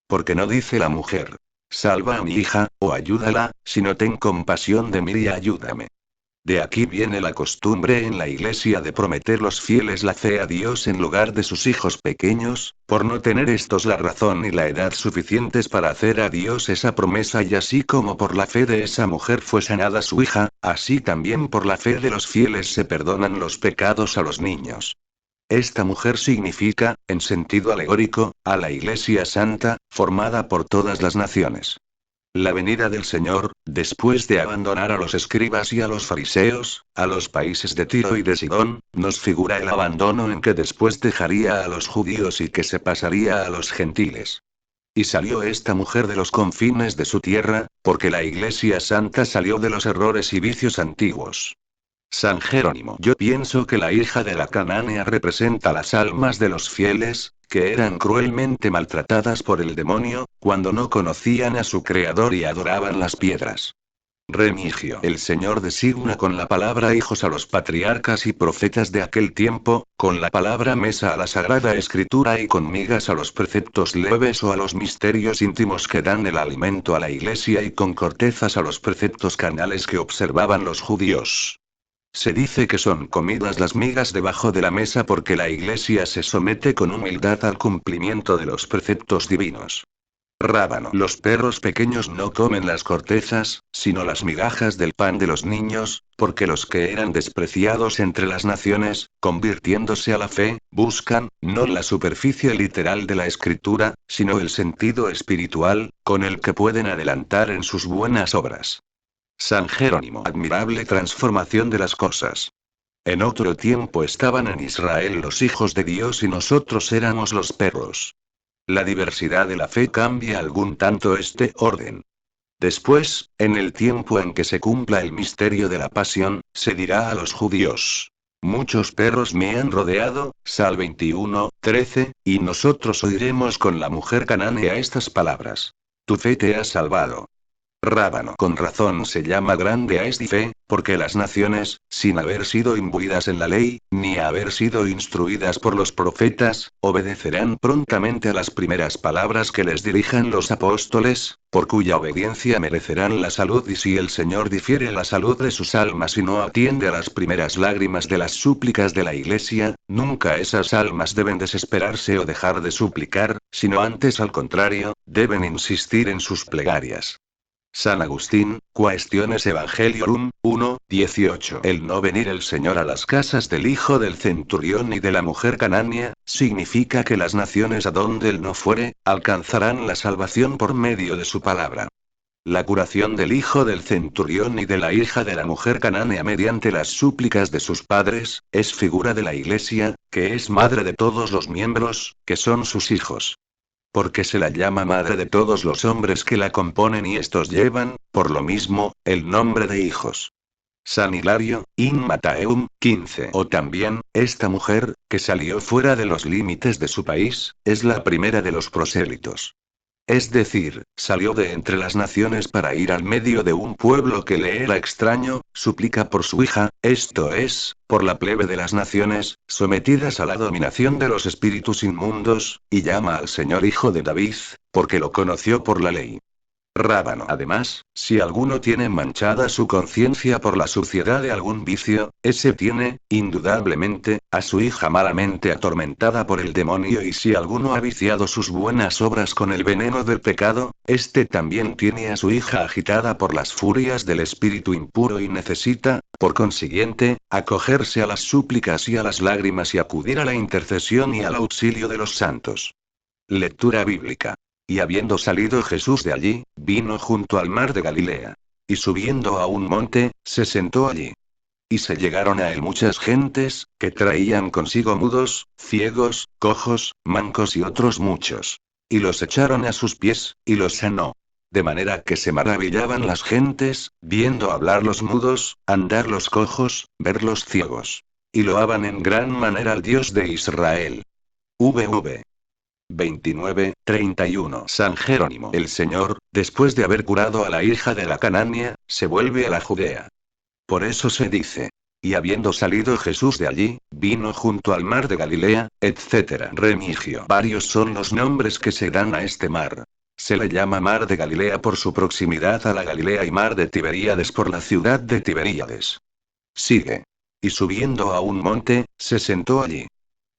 Porque no dice la mujer, salva a mi hija, o ayúdala, sino ten compasión de mí y ayúdame. De aquí viene la costumbre en la Iglesia de prometer los fieles la fe a Dios en lugar de sus hijos pequeños, por no tener estos la razón ni la edad suficientes para hacer a Dios esa promesa, y así como por la fe de esa mujer fue sanada su hija, así también por la fe de los fieles se perdonan los pecados a los niños. Esta mujer significa, en sentido alegórico, a la Iglesia Santa, formada por todas las naciones. La venida del Señor, después de abandonar a los escribas y a los fariseos, a los países de Tiro y de Sidón, nos figura el abandono en que después dejaría a los judíos y que se pasaría a los gentiles. Y salió esta mujer de los confines de su tierra, porque la Iglesia Santa salió de los errores y vicios antiguos. San Jerónimo. Yo pienso que la hija de la cananea representa las almas de los fieles, que eran cruelmente maltratadas por el demonio, cuando no conocían a su Creador y adoraban las piedras. Remigio. El Señor designa con la palabra hijos a los patriarcas y profetas de aquel tiempo, con la palabra mesa a la Sagrada Escritura y con migas a los preceptos leves o a los misterios íntimos que dan el alimento a la Iglesia y con cortezas a los preceptos carnales que observaban los judíos. Se dice que son comidas las migas debajo de la mesa porque la Iglesia se somete con humildad al cumplimiento de los preceptos divinos. Rábano. Los perros pequeños no comen las cortezas, sino las migajas del pan de los niños, porque los que eran despreciados entre las naciones, convirtiéndose a la fe, buscan, no la superficie literal de la Escritura, sino el sentido espiritual, con el que pueden adelantar en sus buenas obras. San Jerónimo. Admirable transformación de las cosas. En otro tiempo estaban en Israel los hijos de Dios y nosotros éramos los perros. La diversidad de la fe cambia algún tanto este orden. Después, en el tiempo en que se cumpla el misterio de la pasión, se dirá a los judíos: muchos perros me han rodeado, Sal 21:13, y nosotros oiremos con la mujer cananea estas palabras: tu fe te ha salvado. Rábano. Con razón se llama grande a esta fe, porque las naciones, sin haber sido imbuidas en la ley, ni haber sido instruidas por los profetas, obedecerán prontamente a las primeras palabras que les dirijan los apóstoles, por cuya obediencia merecerán la salud. Y si el Señor difiere la salud de sus almas y no atiende a las primeras lágrimas de las súplicas de la Iglesia, nunca esas almas deben desesperarse o dejar de suplicar, sino antes al contrario, deben insistir en sus plegarias. San Agustín, Quaestiones Evangelium, 1:18. El no venir el Señor a las casas del hijo del centurión y de la mujer cananea, significa que las naciones a donde él no fuere, alcanzarán la salvación por medio de su palabra. La curación del hijo del centurión y de la hija de la mujer cananea mediante las súplicas de sus padres, es figura de la Iglesia, que es madre de todos los miembros, que son sus hijos. Porque se la llama madre de todos los hombres que la componen y estos llevan, por lo mismo, el nombre de hijos. San Hilario, In Matteum, 15. O también, esta mujer, que salió fuera de los límites de su país, es la primera de los prosélitos. Es decir, salió de entre las naciones para ir al medio de un pueblo que le era extraño, suplica por su hija, esto es, por la plebe de las naciones, sometidas a la dominación de los espíritus inmundos, y llama al Señor Hijo de David, porque lo conoció por la ley. Rábano. Además, si alguno tiene manchada su conciencia por la suciedad de algún vicio, ese tiene, indudablemente, a su hija malamente atormentada por el demonio, y si alguno ha viciado sus buenas obras con el veneno del pecado, este también tiene a su hija agitada por las furias del espíritu impuro y necesita, por consiguiente, acogerse a las súplicas y a las lágrimas y acudir a la intercesión y al auxilio de los santos. Lectura bíblica. Y habiendo salido Jesús de allí, vino junto al mar de Galilea. Y subiendo a un monte, se sentó allí. Y se llegaron a él muchas gentes, que traían consigo mudos, ciegos, cojos, mancos y otros muchos. Y los echaron a sus pies, y los sanó. De manera que se maravillaban las gentes, viendo hablar los mudos, andar los cojos, ver los ciegos. Y loaban en gran manera al Dios de Israel. VV 29:31. San Jerónimo. El Señor, después de haber curado a la hija de la Canania, se vuelve a la Judea. Por eso se dice. Y habiendo salido Jesús de allí, vino junto al mar de Galilea, etc. Remigio. Varios son los nombres que se dan a este mar. Se le llama mar de Galilea por su proximidad a la Galilea y mar de Tiberíades por la ciudad de Tiberíades. Sigue. Y subiendo a un monte, se sentó allí.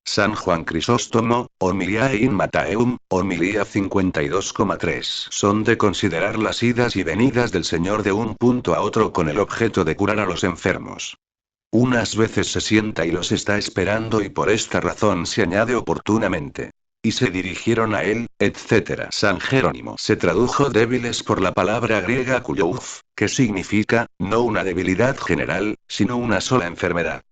San Juan Crisóstomo, Homiliae in Mattheum, homilía 52,3. Son de considerar las idas y venidas del Señor de un punto a otro con el objeto de curar a los enfermos. Unas veces se sienta y los está esperando y por esta razón se añade oportunamente. Y se dirigieron a él, etc. San Jerónimo se tradujo débiles por la palabra griega kulouf, que significa, no una debilidad general, sino una sola enfermedad.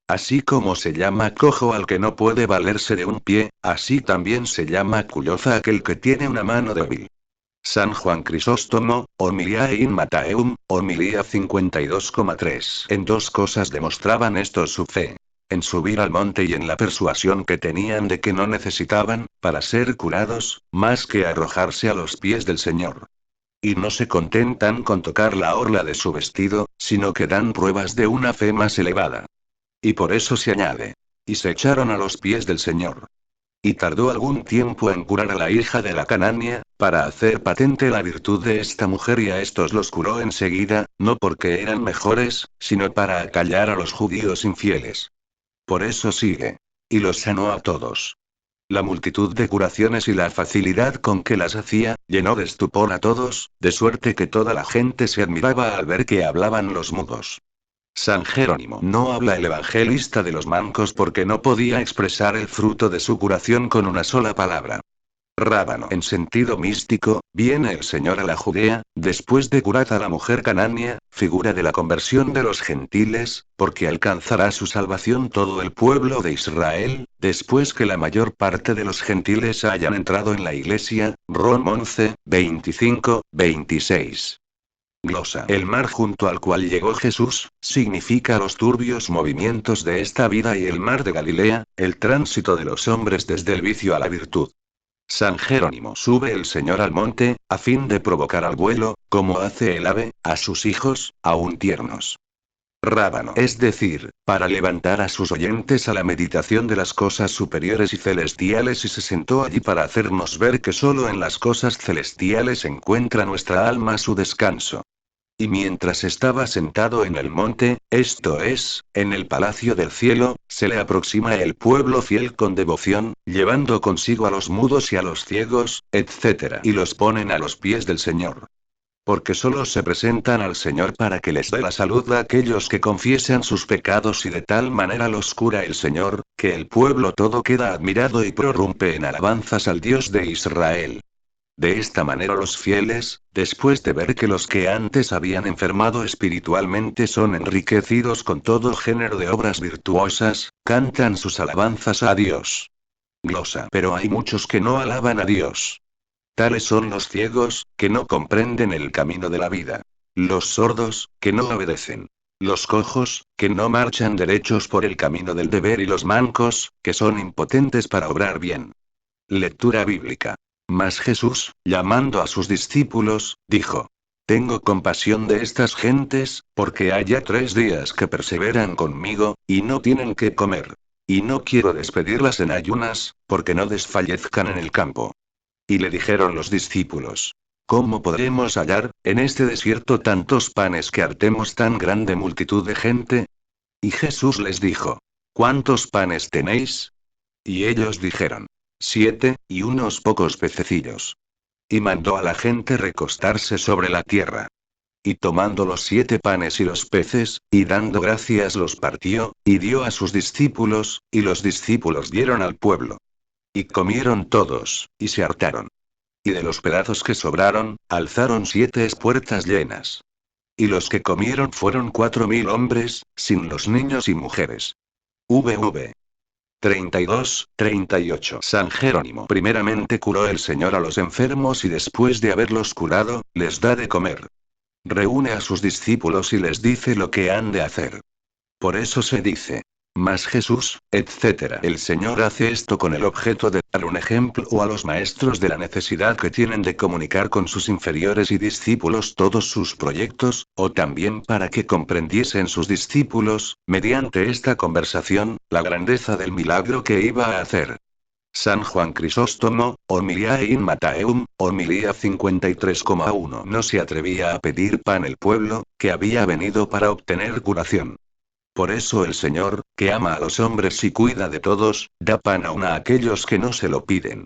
Así como se llama cojo al que no puede valerse de un pie, así también se llama culloza aquel que tiene una mano débil. San Juan Crisóstomo, Homiliae in Mattheum, homilía 52,3. En dos cosas demostraban estos su fe. En subir al monte y en la persuasión que tenían de que no necesitaban, para ser curados, más que arrojarse a los pies del Señor. Y no se contentan con tocar la orla de su vestido, sino que dan pruebas de una fe más elevada. Y por eso se añade. Y se echaron a los pies del Señor. Y tardó algún tiempo en curar a la hija de la Canania, para hacer patente la virtud de esta mujer y a estos los curó enseguida, no porque eran mejores, sino para acallar a los judíos infieles. Por eso sigue. Y los sanó a todos. La multitud de curaciones y la facilidad con que las hacía, llenó de estupor a todos, de suerte que toda la gente se admiraba al ver que hablaban los mudos. San Jerónimo no habla el evangelista de los mancos porque no podía expresar el fruto de su curación con una sola palabra. Rábano. En sentido místico, viene el Señor a la Judea, después de curar a la mujer cananea, figura de la conversión de los gentiles, porque alcanzará su salvación todo el pueblo de Israel, después que la mayor parte de los gentiles hayan entrado en la iglesia. Rom 11, 25, 26. Glosa. El mar junto al cual llegó Jesús, significa los turbios movimientos de esta vida y el mar de Galilea, el tránsito de los hombres desde el vicio a la virtud. San Jerónimo. Sube el Señor al monte, a fin de provocar al vuelo, como hace el ave, a sus hijos, aún tiernos. Rábano. Es decir, para levantar a sus oyentes a la meditación de las cosas superiores y celestiales y se sentó allí para hacernos ver que solo en las cosas celestiales encuentra nuestra alma su descanso. Y mientras estaba sentado en el monte, esto es, en el palacio del cielo, se le aproxima el pueblo fiel con devoción, llevando consigo a los mudos y a los ciegos, etc. Y los ponen a los pies del Señor. Porque solo se presentan al Señor para que les dé la salud a aquellos que confiesan sus pecados y de tal manera los cura el Señor, que el pueblo todo queda admirado y prorrumpe en alabanzas al Dios de Israel. De esta manera los fieles, después de ver que los que antes habían enfermado espiritualmente son enriquecidos con todo género de obras virtuosas, cantan sus alabanzas a Dios. Glosa. Pero hay muchos que no alaban a Dios. Tales son los ciegos, que no comprenden el camino de la vida. Los sordos, que no obedecen. Los cojos, que no marchan derechos por el camino del deber y los mancos, que son impotentes para obrar bien. Lectura bíblica. Mas Jesús, llamando a sus discípulos, dijo: Tengo compasión de estas gentes, porque hay ya 3 días que perseveran conmigo, y no tienen qué comer. Y no quiero despedirlas en ayunas, porque no desfallezcan en el campo. Y le dijeron los discípulos: ¿Cómo podremos hallar, en este desierto tantos panes que hartemos tan grande multitud de gente? Y Jesús les dijo: ¿Cuántos panes tenéis? Y ellos dijeron: 7, y unos pocos pececillos. Y mandó a la gente recostarse sobre la tierra. Y tomando los 7 panes y los peces, y dando gracias los partió, y dio a sus discípulos, y los discípulos dieron al pueblo. Y comieron todos, y se hartaron. Y de los pedazos que sobraron, alzaron 7 espuertas llenas. Y los que comieron fueron 4000 hombres, sin los niños y mujeres. VV 32-38. San Jerónimo. Primeramente curó el Señor a los enfermos y después de haberlos curado, les da de comer. Reúne a sus discípulos y les dice lo que han de hacer. Por eso se dice, mas Jesús, etc. El Señor hace esto con el objeto de dar un ejemplo a los maestros de la necesidad que tienen de comunicar con sus inferiores y discípulos todos sus proyectos, o también para que comprendiesen sus discípulos, mediante esta conversación, la grandeza del milagro que iba a hacer. San Juan Crisóstomo, Homiliae in Mattheum, homilía 53,1. No se atrevía a pedir pan el pueblo, que había venido para obtener curación. Por eso el Señor, que ama a los hombres y cuida de todos, da pan aún a aquellos que no se lo piden.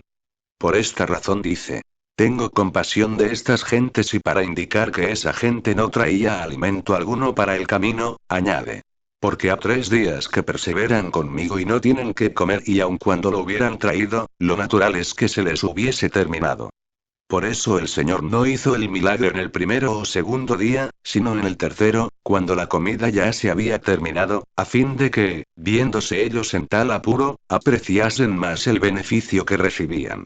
Por esta razón dice, tengo compasión de estas gentes y para indicar que esa gente no traía alimento alguno para el camino, añade. Porque a 3 días que perseveran conmigo y no tienen que comer y aun cuando lo hubieran traído, lo natural es que se les hubiese terminado. Por eso el Señor no hizo el milagro en el primero o segundo día, sino en el tercero, cuando la comida ya se había terminado, a fin de que, viéndose ellos en tal apuro, apreciasen más el beneficio que recibían.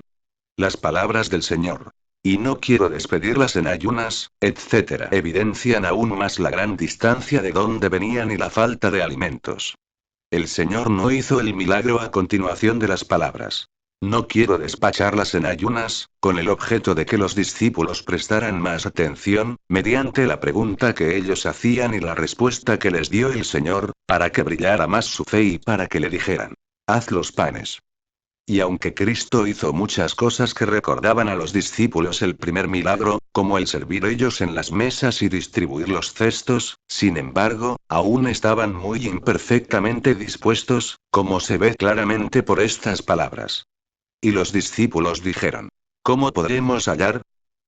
Las palabras del Señor. Y no quiero despedirlas en ayunas, etc. evidencian aún más la gran distancia de donde venían y la falta de alimentos. El Señor no hizo el milagro a continuación de las palabras. No quiero despacharlas en ayunas, con el objeto de que los discípulos prestaran más atención, mediante la pregunta que ellos hacían y la respuesta que les dio el Señor, para que brillara más su fe y para que le dijeran, haz los panes. Y aunque Cristo hizo muchas cosas que recordaban a los discípulos el primer milagro, como el servir ellos en las mesas y distribuir los cestos, sin embargo, aún estaban muy imperfectamente dispuestos, como se ve claramente por estas palabras. Y los discípulos dijeron, ¿cómo podremos hallar?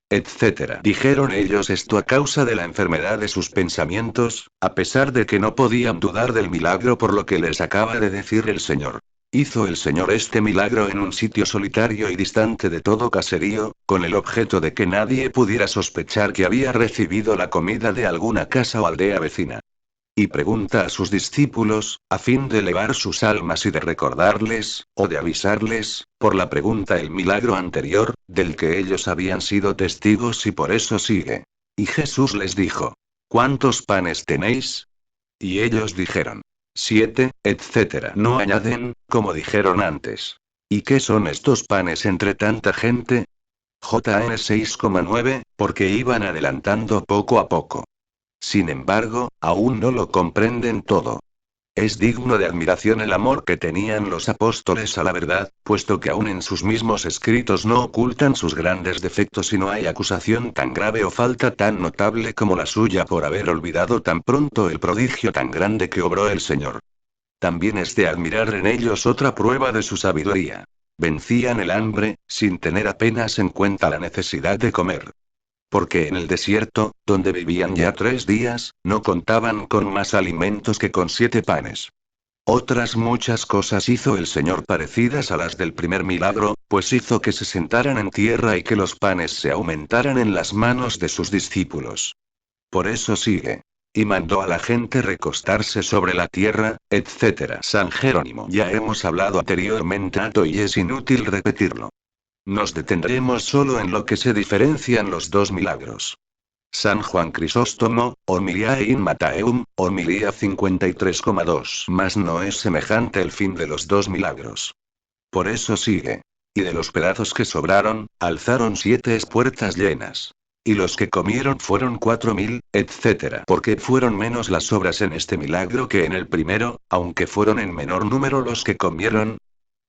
Etcétera. Dijeron ellos esto a causa de la enfermedad de sus pensamientos, a pesar de que no podían dudar del milagro por lo que les acaba de decir el Señor. Hizo el Señor este milagro en un sitio solitario y distante de todo caserío, con el objeto de que nadie pudiera sospechar que había recibido la comida de alguna casa o aldea vecina. Y pregunta a sus discípulos, a fin de elevar sus almas y de recordarles, o de avisarles, por la pregunta el milagro anterior, del que ellos habían sido testigos y por eso sigue. Y Jesús les dijo, ¿cuántos panes tenéis? Y ellos dijeron, 7, etc. No añaden, como dijeron antes. ¿Y qué son estos panes entre tanta gente? JN 6,9, porque iban adelantando poco a poco. Sin embargo, aún no lo comprenden todo. Es digno de admiración el amor que tenían los apóstoles a la verdad, puesto que aún en sus mismos escritos no ocultan sus grandes defectos y no hay acusación tan grave o falta tan notable como la suya por haber olvidado tan pronto el prodigio tan grande que obró el Señor. También es de admirar en ellos otra prueba de su sabiduría. Vencían el hambre, sin tener apenas en cuenta la necesidad de comer. Porque en el desierto, donde vivían ya 3 días, no contaban con más alimentos que con 7 panes. Otras muchas cosas hizo el Señor parecidas a las del primer milagro, pues hizo que se sentaran en tierra y que los panes se aumentaran en las manos de sus discípulos. Por eso sigue. Y mandó a la gente recostarse sobre la tierra, etc. San Jerónimo. Ya hemos hablado anteriormente y es inútil repetirlo. Nos detendremos solo en lo que se diferencian los dos milagros. San Juan Crisóstomo, Homiliae in Mattheum, homilía 53,2. Mas no es semejante el fin de los dos milagros. Por eso sigue. Y de los pedazos que sobraron, alzaron 7 espuertas llenas. Y los que comieron fueron 4000, etc. Porque fueron menos las sobras en este milagro que en el primero, aunque fueron en menor número los que comieron.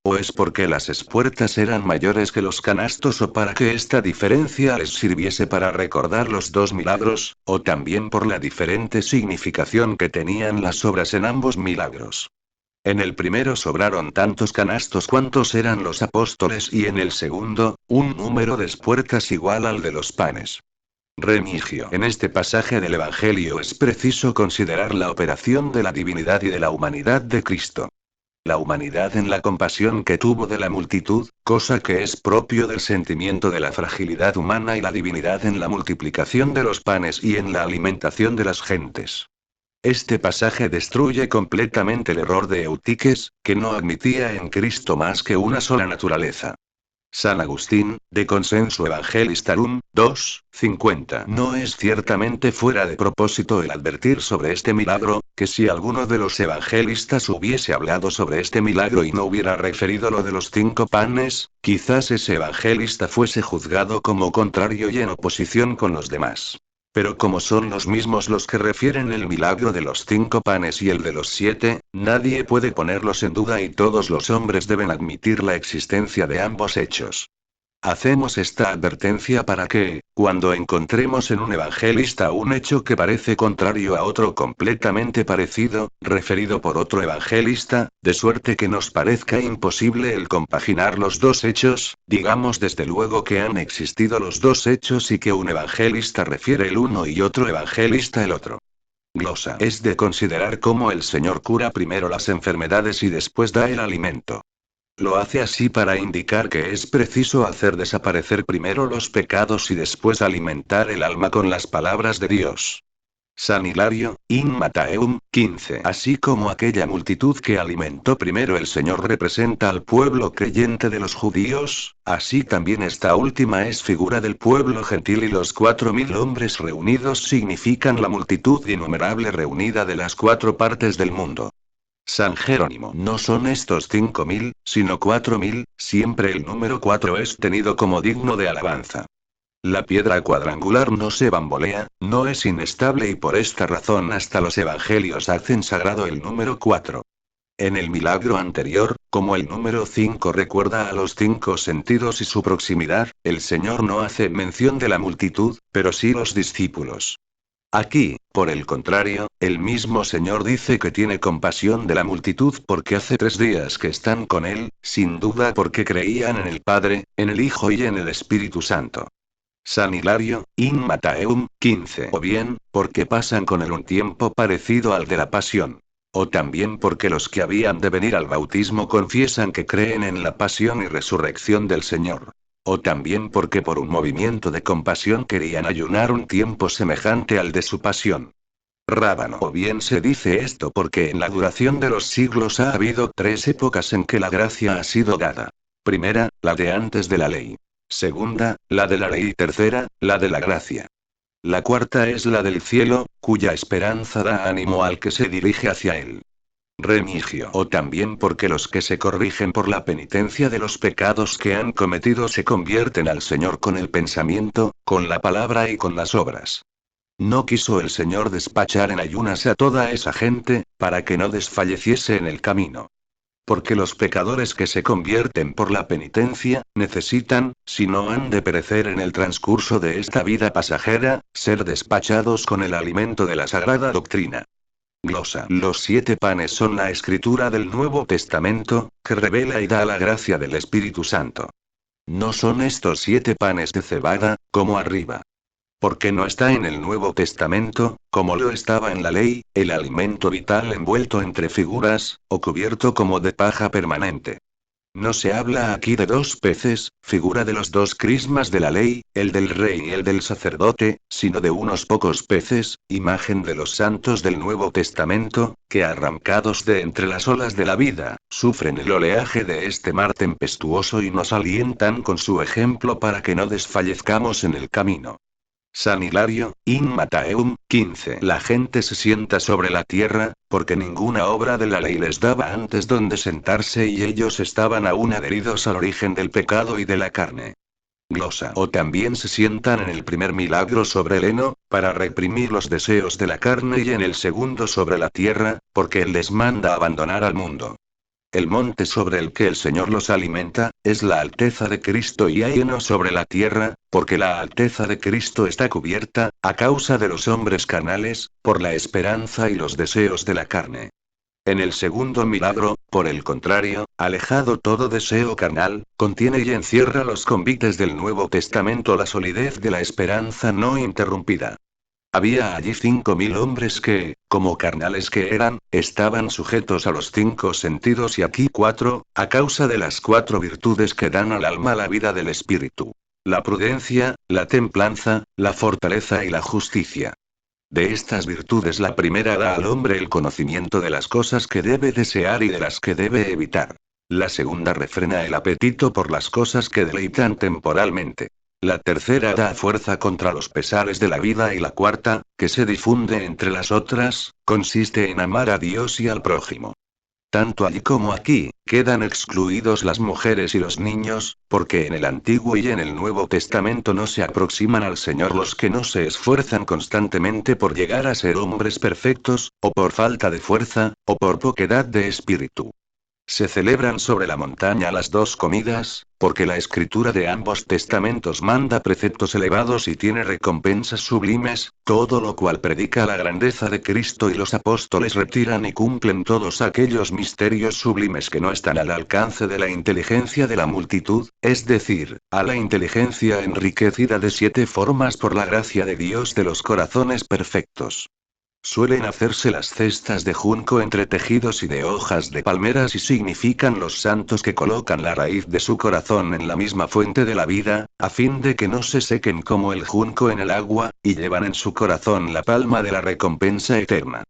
¿O es porque las espuertas eran mayores que los canastos o para que esta diferencia les sirviese para recordar los dos milagros, o también por la diferente significación que tenían las sobras en ambos milagros? En el primero sobraron tantos canastos cuantos eran los apóstoles y en el segundo, un número de espuertas igual al de los panes. Remigio. En este pasaje del Evangelio es preciso considerar la operación de la divinidad y de la humanidad de Cristo. La humanidad en la compasión que tuvo de la multitud, cosa que es propio del sentimiento de la fragilidad humana, y la divinidad en la multiplicación de los panes y en la alimentación de las gentes. Este pasaje destruye completamente el error de Eutiques, que no admitía en Cristo más que una sola naturaleza. San Agustín, de Consenso Evangelistarum, 2, 50. No es ciertamente fuera de propósito el advertir sobre este milagro, que si alguno de los evangelistas hubiese hablado sobre este milagro y no hubiera referido lo de los 5 panes, quizás ese evangelista fuese juzgado como contrario y en oposición con los demás. Pero como son los mismos los que refieren el milagro de los 5 panes y el de los 7, nadie puede ponerlos en duda y todos los hombres deben admitir la existencia de ambos hechos. Hacemos esta advertencia para que, cuando encontremos en un evangelista un hecho que parece contrario a otro completamente parecido, referido por otro evangelista, de suerte que nos parezca imposible el compaginar los dos hechos, digamos desde luego que han existido los dos hechos y que un evangelista refiere el uno y otro evangelista el otro. Glosa. Es de considerar cómo el Señor cura primero las enfermedades y después da el alimento. Lo hace así para indicar que es preciso hacer desaparecer primero los pecados y después alimentar el alma con las palabras de Dios. San Hilario, In Matteum, 15. Así como aquella multitud que alimentó primero el Señor representa al pueblo creyente de los judíos, así también esta última es figura del pueblo gentil y los 4000 hombres reunidos significan la multitud innumerable reunida de las 4 partes del mundo. San Jerónimo. No son estos 5000, sino 4000, siempre el número 4 es tenido como digno de alabanza. La piedra cuadrangular no se bambolea, no es inestable y por esta razón hasta los evangelios hacen sagrado el número 4. En el milagro anterior, como el número 5 recuerda a los 5 sentidos y su proximidad, el Señor no hace mención de la multitud, pero sí los discípulos. Aquí, por el contrario, el mismo Señor dice que tiene compasión de la multitud porque hace 3 días que están con Él, sin duda porque creían en el Padre, en el Hijo y en el Espíritu Santo. San Hilario, In Matteum, 15. O bien, porque pasan con Él un tiempo parecido al de la pasión. O también porque los que habían de venir al bautismo confiesan que creen en la pasión y resurrección del Señor. O también porque por un movimiento de compasión querían ayunar un tiempo semejante al de su pasión. Rábano. O bien se dice esto porque en la duración de los siglos ha habido 3 épocas en que la gracia ha sido dada. Primera, la de antes de la ley. Segunda, la de la ley y tercera, la de la gracia. La cuarta es la del cielo, cuya esperanza da ánimo al que se dirige hacia él. Remigio. O también porque los que se corrigen por la penitencia de los pecados que han cometido se convierten al Señor con el pensamiento, con la palabra y con las obras. No quiso el Señor despachar en ayunas a toda esa gente, para que no desfalleciese en el camino. Porque los pecadores que se convierten por la penitencia, necesitan, si no han de perecer en el transcurso de esta vida pasajera, ser despachados con el alimento de la sagrada doctrina. Glosa. Los 7 panes son la escritura del Nuevo Testamento, que revela y da la gracia del Espíritu Santo. No son estos 7 panes de cebada, como arriba. Porque no está en el Nuevo Testamento, como lo estaba en la ley, el alimento vital envuelto entre figuras, o cubierto como de paja permanente. No se habla aquí de 2 peces, figura de los 2 crismas de la ley, el del rey y el del sacerdote, sino de unos pocos peces, imagen de los santos del Nuevo Testamento, que arrancados de entre las olas de la vida, sufren el oleaje de este mar tempestuoso y nos alientan con su ejemplo para que no desfallezcamos en el camino. San Hilario, In Matteum, 15. La gente se sienta sobre la tierra, porque ninguna obra de la ley les daba antes donde sentarse y ellos estaban aún adheridos al origen del pecado y de la carne. Glosa. O también se sientan en el primer milagro sobre el heno, para reprimir los deseos de la carne y en el segundo sobre la tierra, porque Él les manda abandonar al mundo. El monte sobre el que el Señor los alimenta, es la alteza de Cristo y hay heno sobre la tierra, porque la alteza de Cristo está cubierta, a causa de los hombres carnales, por la esperanza y los deseos de la carne. En el segundo milagro, por el contrario, alejado todo deseo carnal, contiene y encierra los convites del Nuevo Testamento la solidez de la esperanza no interrumpida. Había allí 5000 hombres que, como carnales que eran, estaban sujetos a los 5 sentidos y aquí 4, a causa de las 4 virtudes que dan al alma la vida del espíritu. La prudencia, la templanza, la fortaleza y la justicia. De estas virtudes la primera da al hombre el conocimiento de las cosas que debe desear y de las que debe evitar. La segunda refrena el apetito por las cosas que deleitan temporalmente. La tercera da fuerza contra los pesares de la vida y la cuarta, que se difunde entre las otras, consiste en amar a Dios y al prójimo. Tanto allí como aquí, quedan excluidos las mujeres y los niños, porque en el Antiguo y en el Nuevo Testamento no se aproximan al Señor los que no se esfuerzan constantemente por llegar a ser hombres perfectos, o por falta de fuerza, o por poquedad de espíritu. Se celebran sobre la montaña las 2 comidas, porque la escritura de ambos testamentos manda preceptos elevados y tiene recompensas sublimes, todo lo cual predica la grandeza de Cristo y los apóstoles retiran y cumplen todos aquellos misterios sublimes que no están al alcance de la inteligencia de la multitud, es decir, a la inteligencia enriquecida de 7 formas por la gracia de Dios de los corazones perfectos. Suelen hacerse las cestas de junco entretejidos y de hojas de palmeras y significan los santos que colocan la raíz de su corazón en la misma fuente de la vida, a fin de que no se sequen como el junco en el agua, y llevan en su corazón la palma de la recompensa eterna.